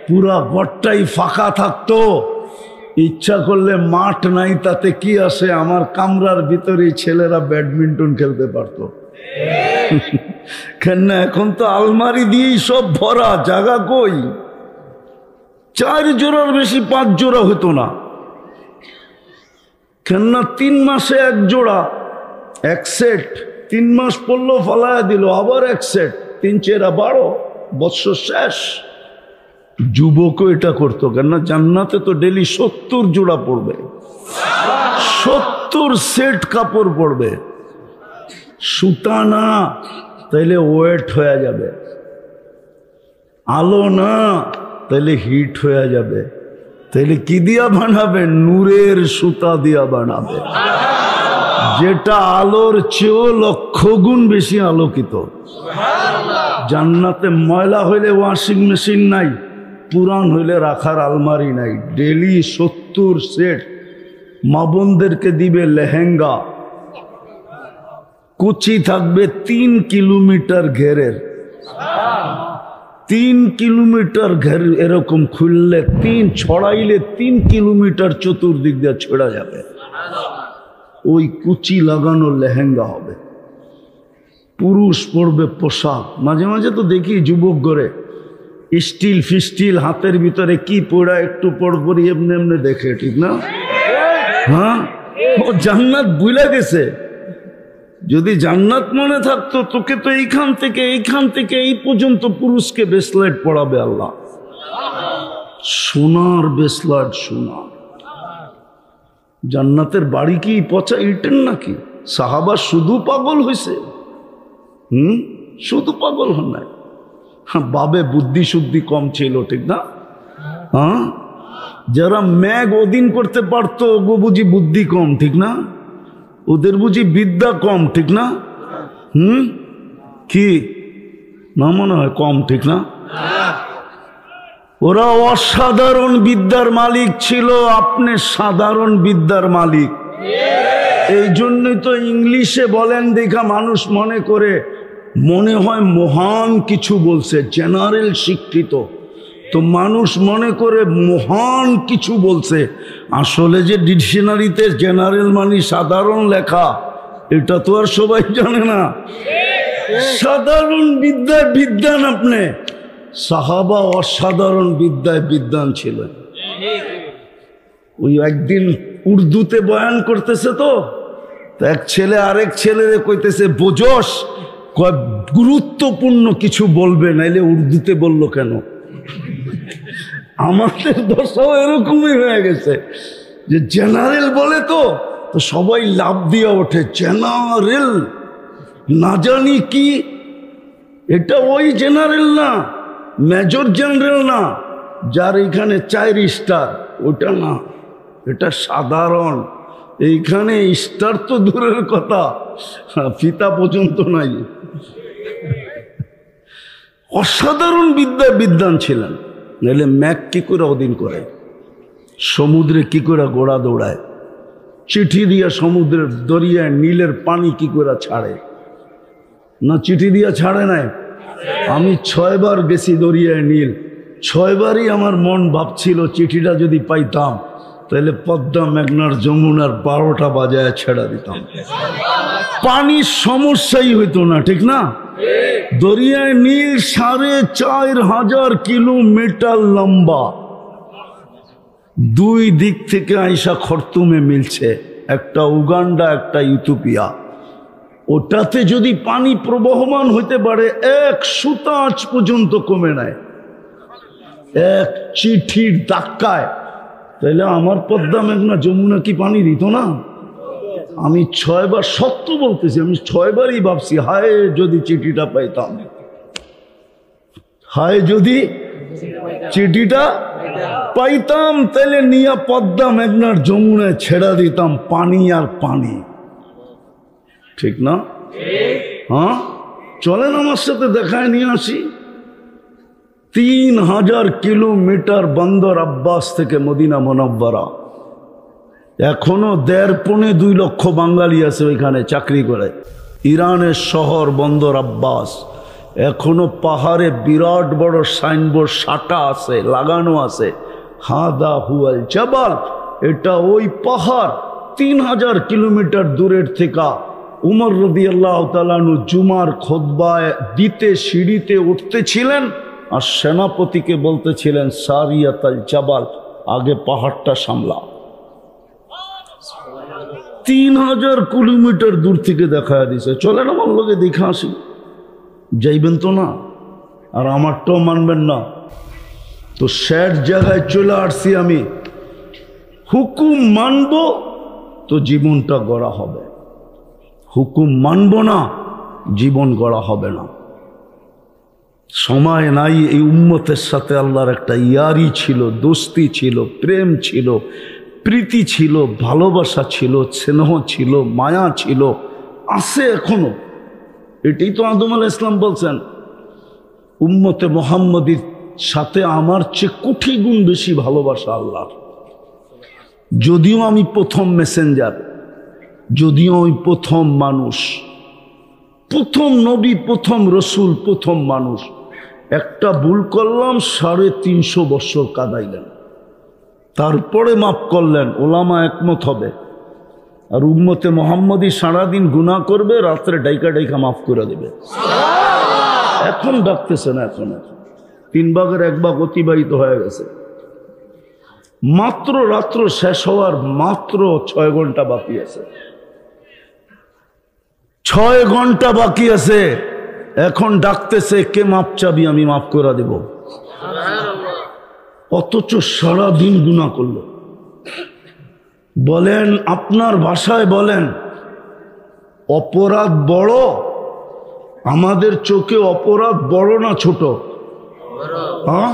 পুরা ঘরটাই ফাঁকা থাকতো। ইচ্ছা করলে মাঠ নাই, তাতে কি আসে, আমার কামরার ভিতরে ছেলেরা ব্যাডমিন্টন খেলতে পারতো। কেন এখন তো আলমারি দিয়েই সব ভরা, জায়গা কই? 4 জোড়ার বেশি 5 জোড়া হতো না। কেননা 3 মাসে 1 জোড়া, 1 সেট, 3 মাস পড়লো ফালায়া দিল, আবার 1 সেট, 3 চেরা 12, বৎসর শেষ। যুবকও এটা করতো, কেননা জান্নাতে তো ডেলি 70 জোড়া পড়বে, 70 সেট কাপড় পড়বে। সুতা না, তাইলে ওয়েট হয়ে যাবে, আলো না তাইলে হিট হয়ে যাবে, তাইলে কি দিয়া বানাবে? নূরের সুতা দিয়া বানাবে, যেটা আলোর চেয়েও 1,00,000 গুণ বেশি আলোকিত। জান্নাতে ময়লা হইলে ওয়াশিং মেশিন নাই, পুরান হইলে রাখার আলমারি নাই, ডেলি 70 সেট। মা বোনদেরকে দিবে লেহেঙ্গা, কুচি থাকবে 3 কিলোমিটার ঘেরের, 3 কিলোমিটার ঘের, এরকম খুললে 3 ছড়াইলে 3 কিলোমিটার চতুর্দিক দিয়ে ছেড়া যাবে। ওই কুচি লাগানো লেহেঙ্গা হবে। পুরুষ পরবে পোশাক। মাঝে মাঝে তো দেখি যুবক ঘরে স্টিল ফিস্টিল হাতের ভিতরে কি পড়া, একটু পরপরই এমনি এমনি দেখে, ঠিক না? হ্যাঁ, ও জান্নাত ভুলে গেছে। যদি জান্নাত মনে থাকতো, তোকে তো এইখান থেকে এই পর্যন্ত পুরুষকে বেসলাইট পড়াবে আল্লাহ, সোনার বেসলাইট, সোনা। জান্নাতের বাড়ি কি পচা ইটের নাকি? সাহাবা শুধু পাগল হয়েছে, শুধু পাগল হন নাই, বাবে বুদ্ধি শুদ্ধি কম ছিল, ঠিক না? হ্যাঁ, যারা ম্যাগ ওদিন করতে পারতো গো বুঝি বুদ্ধি কম, ঠিক না? ওদের বুঝি বিদ্যা কম, ঠিক না? কি না মনে হয় কম, ঠিক না? ওরা অসাধারণ বিদ্যার মালিক ছিল, আপনি সাধারণ বিদ্যার মালিক। এই জন্যই তো ইংলিশে বলেন দেখা মানুষ মনে করে, মনে হয় মহান কিছু বলছে, জেনারেল শিক্ষিত তো মানুষ মনে করে মহান কিছু বলছে। আসলে যে ডিকশনারিতে জেনারেল মানে সাধারণ লেখা, এটা তো আর সবাই জানে না। সাধারণ বিদ্যায় বিদ্যান আপনি, সাহাবা অসাধারণ বিদ্যায় বিদ্যান ছিলেন। ওই একদিন উর্দুতে বয়ান করতেছে তো এক ছেলে আরেক ছেলেরে কইতেছে, বোঝস? গুরুত্বপূর্ণ কিছু বলবে, নাইলে উর্দুতে বললো কেন? আমাদের দশাও এরকমই হয়ে গেছে যে জেনারেল বলে তো সবাই লাভ দিয়ে ওঠে, জেনারেল না জানি কি, এটা ওই জেনারেল না, মেজর জেনারেল না, যার এখানে 4 স্টার, ওটা না, এটা সাধারণ। এইখানে স্টার তো দূরের কথা, ফিতা পর্যন্ত নাই। অসাধারণ বিদ্যান ছিলেন। নাহলে ম্যাক কি করে ওদিন করে, সমুদ্রে কি করে ঘোড়া দৌড়ায়, চিঠি দিয়া সমুদ্রের দরিয়ায় নীলের পানি কি করে ছাড়ে, না চিঠি দিয়া ছাড়ে নাই? আমি 6 বার গেছি দরিয়ায় নীল, ছয়বারই আমার মন ভাবছিল চিঠিটা যদি পাইতাম তাহলে পদ্মা মেঘনার যমুনার 12টা বাজায় ছেড়া দিতাম, পানির সমস্যাই হইতো না, ঠিক না? দরিয়ায় নীল 4500 কিলোমিটার লম্বা, দুই দিক থেকে আইসা খর্তুমে মিলছে, একটা উগান্ডা একটা ইথিওপিয়া। ওটাতে যদি পানি প্রবহমান হইতে পারে, এক সুতা আজ পর্যন্ত কমে নাই, এক চিঠির ধাক্কায়, তাহলে আমার পদ্মা মেঘনা যমুনা কি পানি দিত না? আমি 6 বার, সত্য বলতেছি, আমি 6 বারই ভাবছি হায় যদি চিঠিটা পাইতাম, হায় যদি চিঠিটা পাইতাম, তাহলে নিয়ে পদ্মা মেঘনার যমুনায় ছেড়া দিতাম পানি আর পানি, ঠিক না? হ্যাঁ, চলেন আমার সাথে দেখায় নিয়ে আসি। 3000 কিলোমিটার বন্দর আব্বাস থেকে মদিনা মুনাব্বারা, এখনো 1.5-2 লক্ষ বাঙালি আছে ওইখানে চাকরি করে। ইরানের শহর বন্দর আব্বাস, এখনো পাহাড়ে বিরাট বড় সাইনবোর্ড সাটা আছে, লাগানো আছে, হাদা হুয়াল জাবাল, এটা ওই পাহাড়। 3000 কিলোমিটার দূরের থেকে উমর রাদিয়াল্লাহু তাআলা আনহু জুমার খুতবায় দিতে সিঁড়িতে উঠতেছিলেন আর সেনাপতিকে বলতেছিলেন সারিয়াতাল জাবাল, আগে পাহাড়টা সামলা। 3000 কিলোমিটার দূর থেকে দেখা দিছে। চলেন আমার লোকে দেখে আসি। যাইবেন তো না, আর আমারটাও মানবেন না তো শেষ জায়গায় চলে আসছি আমি। হুকুম মানব তো জীবনটা গড়া হবে, হুকুম মানব না জীবন গড়া হবে না। সময় নাই। এই উম্মতের সাথে আল্লাহর একটা ইয়ারি ছিল, দোস্তি ছিল, প্রেম ছিল, প্রীতি ছিল, ভালোবাসা ছিল, স্নেহ ছিল, মায়া ছিল, আছে এখনো। এটাই তো আদম আলাইহিস সালাম বলছেন, উম্মতে মুহাম্মদীর সাথে আমার চেয়ে কোটি গুণ বেশি ভালোবাসা আল্লাহর। যদিও আমি প্রথম মেসেঞ্জার, যদিও আমি প্রথম মানুষ, প্রথম নবী, প্রথম রসুল, প্রথম মানুষ, একটা ভুল করলাম 350 বছর কাঁদাইলেন, তারপরে মাফ করলেন, ওলামা একমত হবে। আর উম্মতে মুহাম্মদী সারাদিন গুনাহ করবে, রাত্রে ডাইকা ডাইকা মাফ করে দেবে। এখন ডাকতেছে না, এখন 3 ভাগের 1 ভাগ অতিবাহিত হয়ে গেছে। মাত্র রাত্র শেষ হওয়ার মাত্র 6 ঘন্টা বাকি আছে, 6 ঘন্টা বাকি আছে। এখন ডাকতেছে কে মাপ চাবি, আমি মাফ করে দেব। অথচ সারাদিন গুনাহ করলো। বলেন, আপনার ভাষায় বলেন, অপরাধ বড়? আমাদের চোখে অপরাধ বড় না ছোট? হ্যাঁ,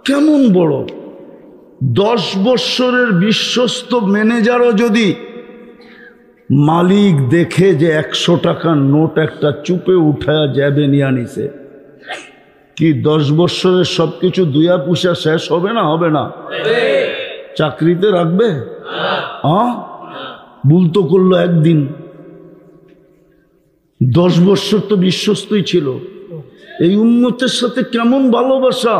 কেমন বড়? 10 বৎসরের বিশ্বস্ত ম্যানেজারও যদি মালিক দেখে যে 100 টাকার নোট একটা চুপে উঠায়া যাবে নিয়ে আনিছে, কি 10 বৎসরের সবকিছু দুয়া পুষা শেষ হবে না? হবে না? চাকরিতে রাখবে? হ্যাঁ, ভুল তো করলো একদিন, 10 বৎসর তো বিশ্বস্তই ছিল। এই উম্মতের সাথে কেমন ভালোবাসা!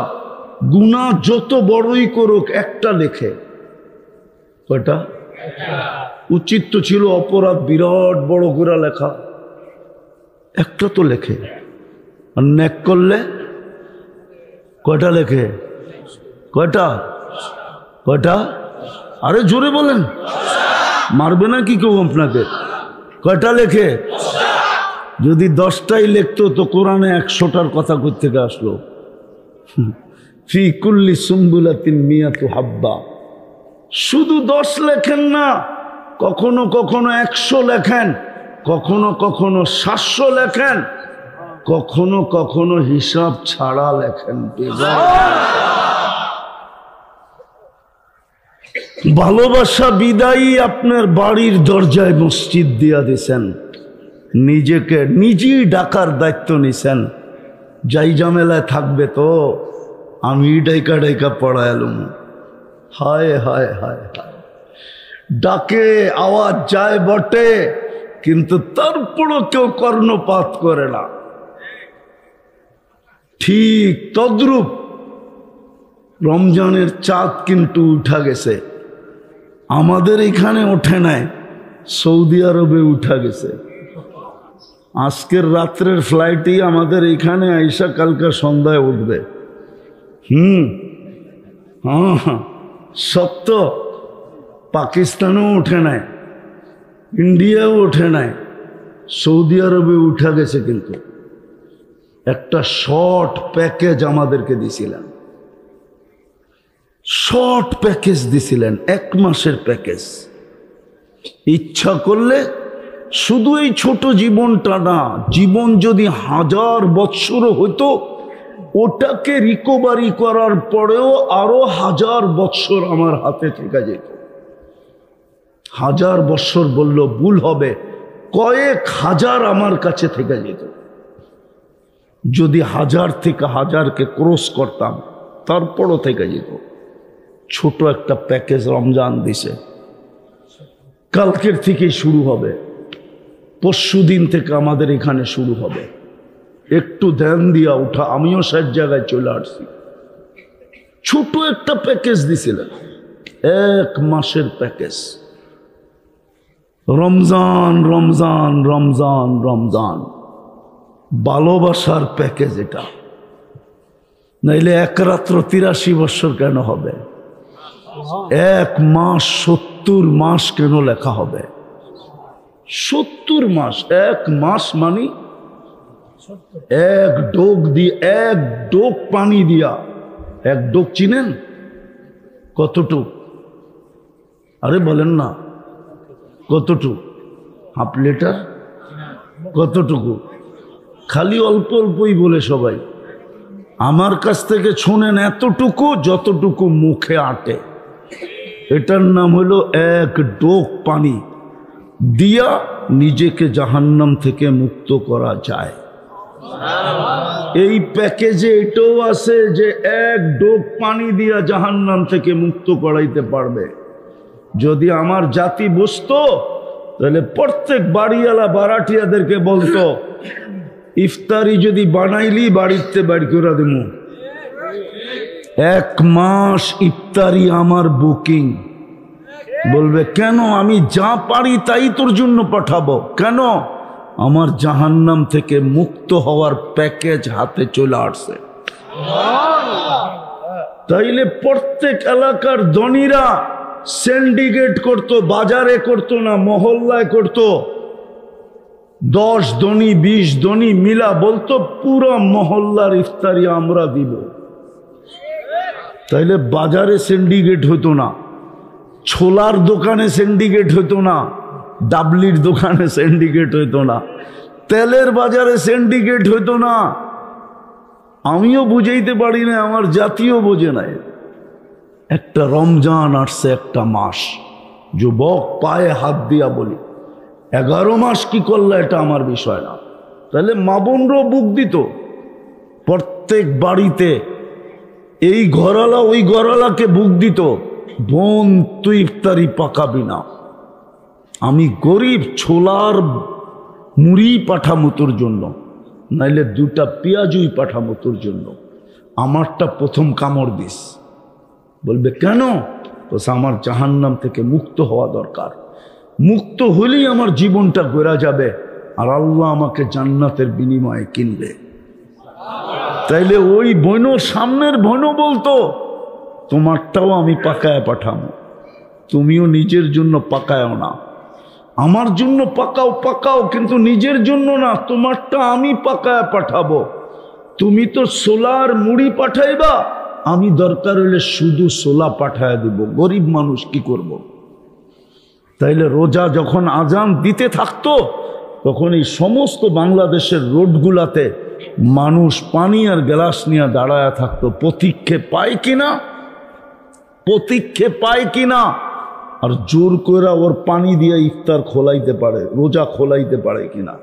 গুনাহ যত বড়ই করুক একটা লেখে। কয়টা? উচিত তো ছিল অপরাধ বিরাট বড় করে লেখা, একটা তো লেখে। আর নেক করলে কয়টা লেখে? কয়টা? কয়টা? আরে জোরে বলেন, মারবে না কি কেউ আপনাকে? কয়টা লেখে? যদি 10টাই লিখতো তো কোরআনে 100টার কথা কই থেকে আসলো? ফি কুল্লি সুম্বুলাতিন মিয়াতু হাব্বা। শুধু 10 লেখেন না, কখনো কখনো 100 লেখেন, কখনো কখনো 700 লেখেন, কখনো কখনো হিসাব ছাড়া লেখেন। ভালোবাসা বিদায়ী আপনার বাড়ির দরজায় মসজিদ দিয়া দিছেন, নিজেকে নিজেই ডাকার দায়িত্ব নিছেন। যাই ঝামেলায় থাকবে তো আমি ডাইকা ডাইকা পড়াইলাম। হায় হায় হায় হায়, ডাকে আওয়াজ যায় বটে, কিন্তু তারপরও কেউ কর্ণপাত করে না। ঠিক তদ্রূপ রমজানের চাঁদ কিন্তু উঠা গেছে, আমাদের এখানে ওঠে নাই, সৌদি আরবে উঠা গেছে। আজকের রাত্রের ফ্লাইটই আমাদের এখানে আইসা কালকে সন্ধ্যায় উঠবে। হ্যাঁ, সত্য। পাকিস্তানেও উঠে নাই, ইন্ডিয়াও ওঠে নাই, সৌদি আরবে উঠা গেছে। কিন্তু একটা শর্ট প্যাকেজ আমাদেরকে দিছিলেন, শর্ট প্যাকেজ দিছিলেন, 1 মাসের প্যাকেজ। ইচ্ছা করলে শুধু এই ছোট জীবনটা না, জীবন যদি 1000 বৎসরও হইতো, ওটাকে রিকভারি করার পরেও আরো 1000 বৎসর আমার হাতে থেকে যেত। 1000 বৎসর বলল ভুল হবে, কয়েক হাজার আমার কাছে থেকে যেত। যদি 1000 থেকে 1000কে ক্রস করতাম, তারপরও থেকে যেত। ছোট একটা প্যাকেজ রমজান দিছে, কালকের থেকে শুরু হবে, পরশুদিন থেকে আমাদের এখানে শুরু হবে। একটু ধ্যান দিয়া উঠা, আমিও 60 জায়গায় চলে আসছি। ছোট একটা প্যাকেজ দিছিলেন, 1 মাসের প্যাকেজ। রমজান রমজান রমজান রমজান, ভালোবাসার প্যাকেজ এটা। নাইলে 1 রাত্র 83 বছর কেন হবে? 1 মাস 70 মাস কেন লেখা হবে? 70 মাস। 1 মাস মানে 1 ডোক দিয়ে, 1 ডোক পানি দিয়া। 1 ডোক চিনেন কতটুক? আরে বলেন না, কতটুক? Half litre? কতটুকু? খালি অল্প অল্পই বলে সবাই। আমার কাছ থেকে শুনেন, এতটুকু যতটুকু মুখে আটে। এটার নাম হলো 1 ডোক পানি দিয়া নিজেকে জাহান্নাম থেকে মুক্ত করা যায়। এই প্যাকেজে এটাও আছে যে 1 ডোক পানি দিয়া জাহান্নাম থেকে মুক্ত করাইতে পারবে। যদি আমার জাতি বুঝতো, তাহলে প্রত্যেক বাড়িওয়ালা বারাটিয়াদেরকে বলতো, ইফতারি যদি বানাইলি বাড়িতে বাড়ি করে দেব। 1 মাস ইফতারি আমার বুকিং। বলবে কেন? আমি যা পারি তাই তোর জন্য পাঠাবো। কেন? আমার জাহান্নাম থেকে মুক্ত হওয়ার প্যাকেজ হাতে চলে আসছে। তাইলে প্রত্যেক এলাকার ধনীরা সিন্ডিকেট করতো, বাজারে করতো না, মহল্লায় করতো। 10 ধনী 20 ধনী মিলা বলতো পুরো মহল্লার ইফতারি আমরা দিব। তাইলে বাজারে সিন্ডিকেট হতো না, ছোলার দোকানে সিন্ডিকেট হতো না, ডাবলির দোকানে সিন্ডিকেট হতো না, তেলের বাজারে সিন্ডিকেট হতো না। আমিও বুঝাইতে পারি না, আমার জাতীয় বোঝে নাই। একটা রমজান আসছে, একটা মাস। যুবক পায়ে হাত দিয়া বলি, 11 মাস কি করলে এটা আমার বিষয় না। তাহলে মা বোনরাও বুক দিত। প্রত্যেক বাড়িতে এই ঘরওয়ালা ওই ঘরওয়ালাকে বুক দিত, বোন তুই ইফতারি পাকাবি না, আমি গরিব, ছোলার মুড়ি পাঠামো তোর জন্য, নাইলে 2টা পেঁয়াজুই পাঠামো তোর জন্য। আমারটা প্রথম কামড় দিস। বলবে কেন? বলছে আমার জাহান্নাম থেকে মুক্ত হওয়া দরকার। মুক্ত হলেই আমার জীবনটা গড়া যাবে, আর আল্লাহ আমাকে জান্নাতের বিনিময়ে কিনবে। তাইলে ওই বোন, সামনের বোন বলতো তোমারটাও আমি পাকায় পাঠাবো, তুমিও নিজের জন্য পাকায়ও না। আমার জন্য পাকাও পাকাও, কিন্তু নিজের জন্য না, তোমারটা আমি পাকায় পাঠাবো। তুমি তো সোলার মুড়ি পাঠাইবা, আমি দরকার হলে শুধু সোলা পাঠায় দিব। গরিব মানুষ কি করব? তাইলে রোজা যখন আজান দিতে থাকতো, তখন এই সমস্ত বাংলাদেশের রোডগুলাতে মানুষ পানি আর গ্লাস নিয়ে দাঁড়ায় থাকতো, প্রতীক্ষে পায় কিনা, প্রতীক্ষে পায় কিনা। আর জোর করে ওর পানি দিয়ে ইফতার খোলাইতে পারে, রোজা খোলাইতে পারে কিনা।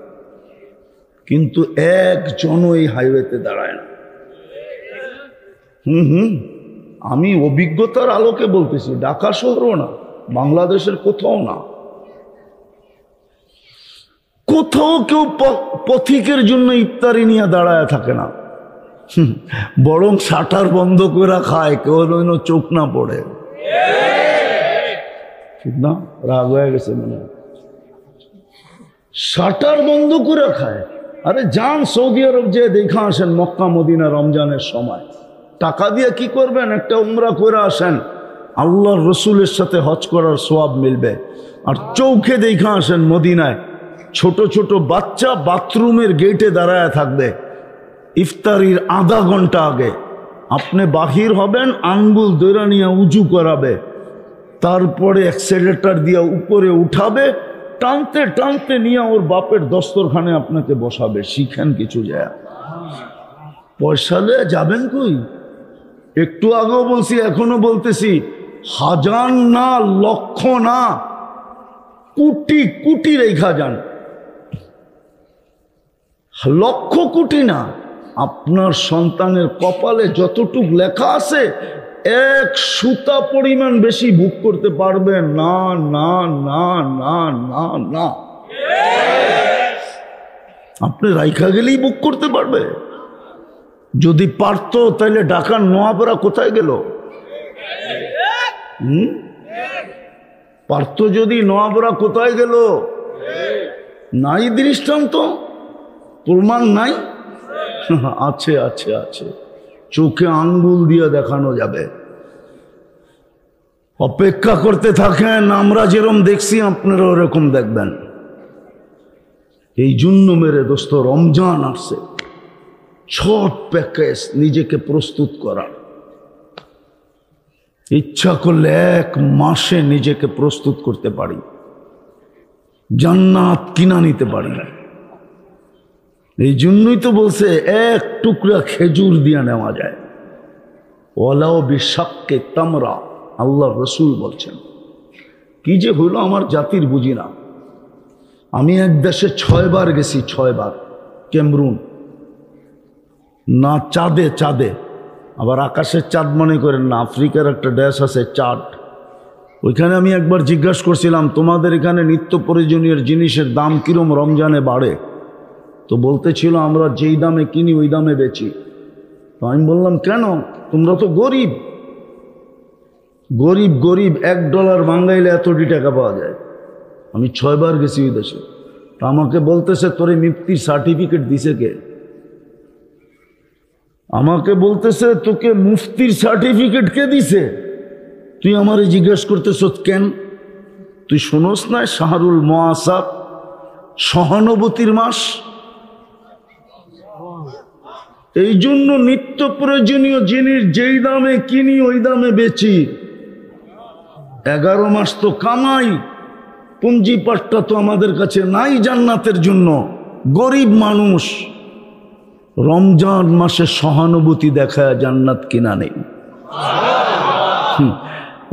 কিন্তু একজনও এই হাইওয়েতে দাঁড়ায় না। আমি অভিজ্ঞতার আলোকে বলতেছি, ঢাকা শহরও না, বাংলাদেশের কোথাও না, কোথাও কেউ পথিকের জন্য ইফতারি নিয়ে দাঁড়ায় থাকে না। বরং শাটার বন্ধ করে খায়, কেউ যেন চোখ না পড়ে। ঠিক না? রাগ হয়ে গেছে মানে শাটার বন্ধ করে খায়। আরে যান সৌদি আরব যে দেখা আসেন, মক্কা মদিনা রমজানের সময় টাকা দিয়ে কি করবেন, একটা উমরা করে আসেন, আল্লাহর রসুলের সাথে হজ করার সওয়াব মিলবে। আর চৌখে দেখা আসেন মদিনায়, ছোট ছোট বাচ্চা বাথরুমের গেটে দাঁড়ায় থাকবে, ইফতারির আধা ঘন্টা আগে আপনি বাহির হবেন, আঙ্গুল দৈরা নিয়ে উজু করাবে, তারপরে অ্যাক্সেলেটার দিয়ে উপরে উঠাবে, টানতে টানতে নিয়ে ওর বাপের দস্তরখানে আপনাকে বসাবে। শিখেন কিছু যায়, পয়সা নিয়ে যাবেন কই? একটু আগেও বলছি, এখনো বলতেছি, হাজার না, লক্ষ না, কোটি কোটি রেখা যান, লক্ষ কোটি না। আপনার সন্তানের কপালে যতটুক লেখা আছে, এক সুতা পরিমাণ বেশি ভোগ করতে পারবে না, না না না না না। আপনি রাইখা গেলেই ভোগ করতে পারবে। যদি পারতো তাহলে ঢাকার নোয়াপাড়া কোথায় গেল? পারতো যদি, নোয়াপাড়া কোথায় গেল? নাই দৃষ্টান্ত, প্রমাণ নাই। আছে আছে আছে, চোখে আঙ্গুল দিয়ে দেখানো যাবে। অপেক্ষা করতে থাকেন, আমরা যেরকম দেখছি আপনারা ওরকম দেখবেন। এই জন্য মেরে দোস্ত, রমজান আসছে, ছোট প্যাকেজ নিজেকে প্রস্তুত করা। ইচ্ছা করলে 1 মাসে নিজেকে প্রস্তুত করতে পারি, জান্নাত কিনা নিতে পারি। এই জন্যই তো বলছে 1 টুকরা খেজুর দিয়ে নেওয়া যায়, ওয়ালাও বিশাক্কে তামরা। আল্লাহ রসুল বলছেন। কি যে হইল আমার জাতির বুঝি না। আমি এক দেশে 6 বার গেছি, 6 বার। ক্যামরুন না, চাঁদে চাঁদে, আবার আকাশের চাঁদ মনে করেন না, আফ্রিকার একটা দেশ আছে চাঁদ। ওইখানে আমি একবার জিজ্ঞাসা করছিলাম, তোমাদের এখানে নিত্য প্রয়োজনীয় জিনিসের দাম কিরম রমজানে বাড়ে? তো বলতেছিল, আমরা যেই দামে কিনি ওই দামে বেচি। তো আমি বললাম, কেন? তোমরা তো গরিব। গরিব গরিব $1 ভাঙ্গাইলে এতটি টাকা পাওয়া যায়। আমি 6 বার গেছি ওই দেশে। তো আমাকে বলতেছে, তোরে মুফতির সার্টিফিকেট দিছে কে? আমাকে বলতেছে, তোকে মুফতির সার্টিফিকেট কে দিছে? তুই আমারে জিজ্ঞেস করতেছ কেন? তুই শোনস না শাহরুল মুআসাব, সহানুভূতির মাস? এই জন্য নিত্য প্রয়োজনীয় জিনিস যেই দামে কিনি ওই দামে বেচি। 11 মাস তো কামাই, পুঞ্জিপাটটা তো আমাদের কাছে নাই জান্নাতের জন্য। গরিব মানুষ, রমজান মাসে সহানুভূতি দেখায় জান্নাত কিনা নেই।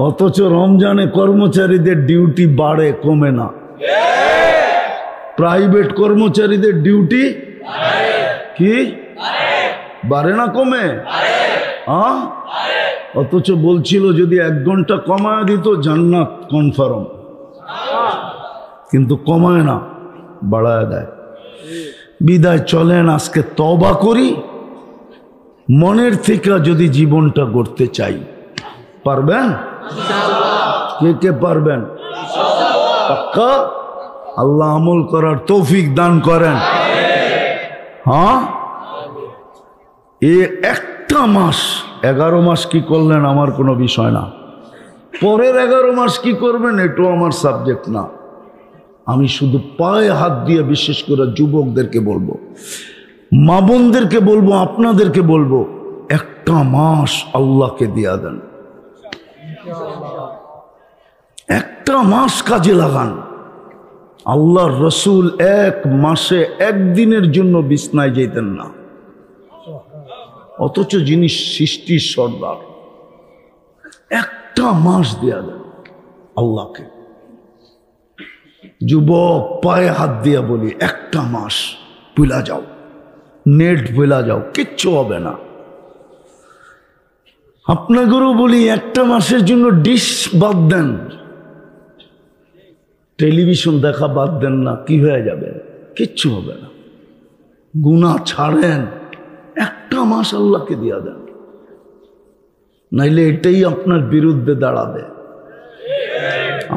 অথচ রমজানে কর্মচারীদের ডিউটি বাড়ে, কমে না। প্রাইভেট কর্মচারীদের ডিউটি কি বাড়ে না, কমে? হ্যাঁ, অথচ বলছিল যদি 1 ঘন্টা কমায় দিত জান্নাত কনফার্ম, কিন্তু কমায় না, বাড়ায় দেয়। বিদায় চলেন আজকে তওবা করি, মনের থেকে যদি জীবনটা গড়তে চাই। পারবেন? কে কে পারবেন? পাক্কা? আল্লাহ আমল করার তৌফিক দান করেন। হ্যাঁ, একটা মাস, 11 মাস কি করলেন আমার কোনো বিষয় না। পরের 11 মাস কি করবেন এটাও আমার সাবজেক্ট না। আমি শুধু পায়ে হাত দিয়ে বিশেষ করে যুবকদেরকে বলবো, মা বোনদেরকে বলবো, আপনাদেরকে বলবো, একটা মাস আল্লাহকে দিয়া দেন, একটা মাস কাজে লাগান। আল্লাহর রসুল 1 মাসে 1 দিনের জন্য বিছনায় যেতেন না, অথচ যিনি সৃষ্টির সর্দার, একটা মাস দেয়া দেন আল্লাহকে। যুবক পায়ে হাত দিয়া বলি, একটা মাস ভুলা যাও, নেট ভুলা যাও, কিচ্ছু হবে না। আপনাদেরও বলি, একটা মাসের জন্য ডিশ বাদ দেন, টেলিভিশন দেখা বাদ দেন না, কি হয়ে যাবে? কিচ্ছু হবে না। গুনাহ ছাড়েন, একটা একটা মাস আল্লাহকে দিয়া দেন, নাইলে এটাই আপনার বিরুদ্ধে দাঁড়াবে।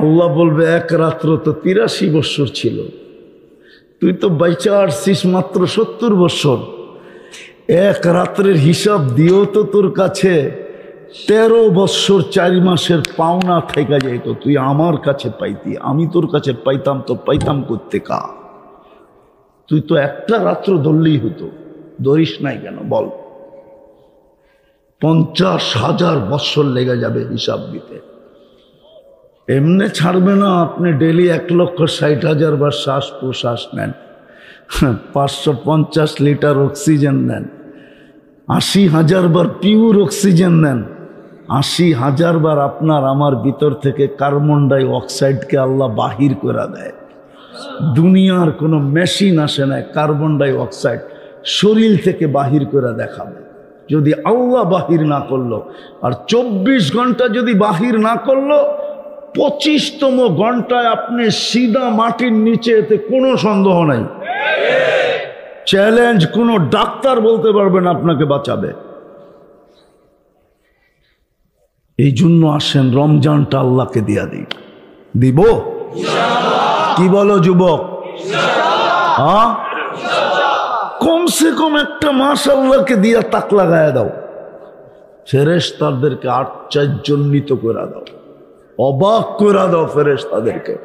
আল্লাহ বলবে এক রাত্র তো 83 বৎসর ছিল, তুই তো বাইচা আসছিস মাত্র 70 বৎসর। এক রাত্রের হিসাব দিয়েও তো তোর কাছে 13 বৎসর 4 মাসের পাওনা থেকে যাইত, তুই আমার কাছে পাইতি, আমি তোর কাছে পাইতাম তো পাইতাম করতে কা? তুই তো একটা রাত্র ধরলেই হতো, ধরিস নাই কেন বল? 50,000 বৎসর লেগে যাবে হিসাব দিতে। এমনি ছাড়বে না, আপনি ডেলি 1,60,000 বার শ্বাস প্রশ্বাস নেন, 550 লিটার অক্সিজেন নেন, 80,000 বার পিওর অক্সিজেন নেন, 80,000 বার আপনার আমার ভিতর থেকে কার্বন ডাই অক্সাইডকে আল্লাহ বাহির করে দেয়। দুনিয়ার কোনো মেশিন আসে না কার্বন ডাই অক্সাইড শরীর থেকে বাহির করে দেখাবে, যদি আল্লাহ বাহির না করলো। আর 24 ঘন্টা যদি বাহির না করলো, 25তম ঘন্টায় আপনি সিধা মাটির নিচে, এতে কোনো সন্দেহ নাই। চ্যালেঞ্জ, কোনো ডাক্তার বলতে পারবে না আপনাকে বাঁচাবে। এই জন্য আসেন রমজানটা আল্লাহকে দিয়া দিই, দিব কি বলো যুবক? হ্যাঁ, কমসে কম একটা মাস আল্লাহকে দিয়া তাক লাগায় দাও, ফেরেশতাদেরকে আশ্চর্যান্বিত করে দাও, অবাক করে দাও ফেরেশতাদেরকে,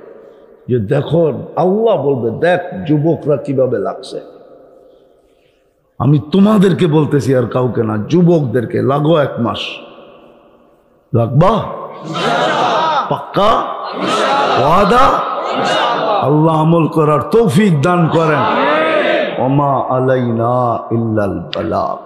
যে দেখো আল্লাহ বলবে দেখ যুবকরা কিভাবে লাগছে। আমি তোমাদেরকে বলতেছি, আর কাউকে না, যুবকদেরকে লাগো 1 মাস, লাগবা পাক্কা ওয়াদা? আল্লাহ আমল করার তৌফিক দান করেন। ওমা আলাইনা ইল্লাল বালাগ।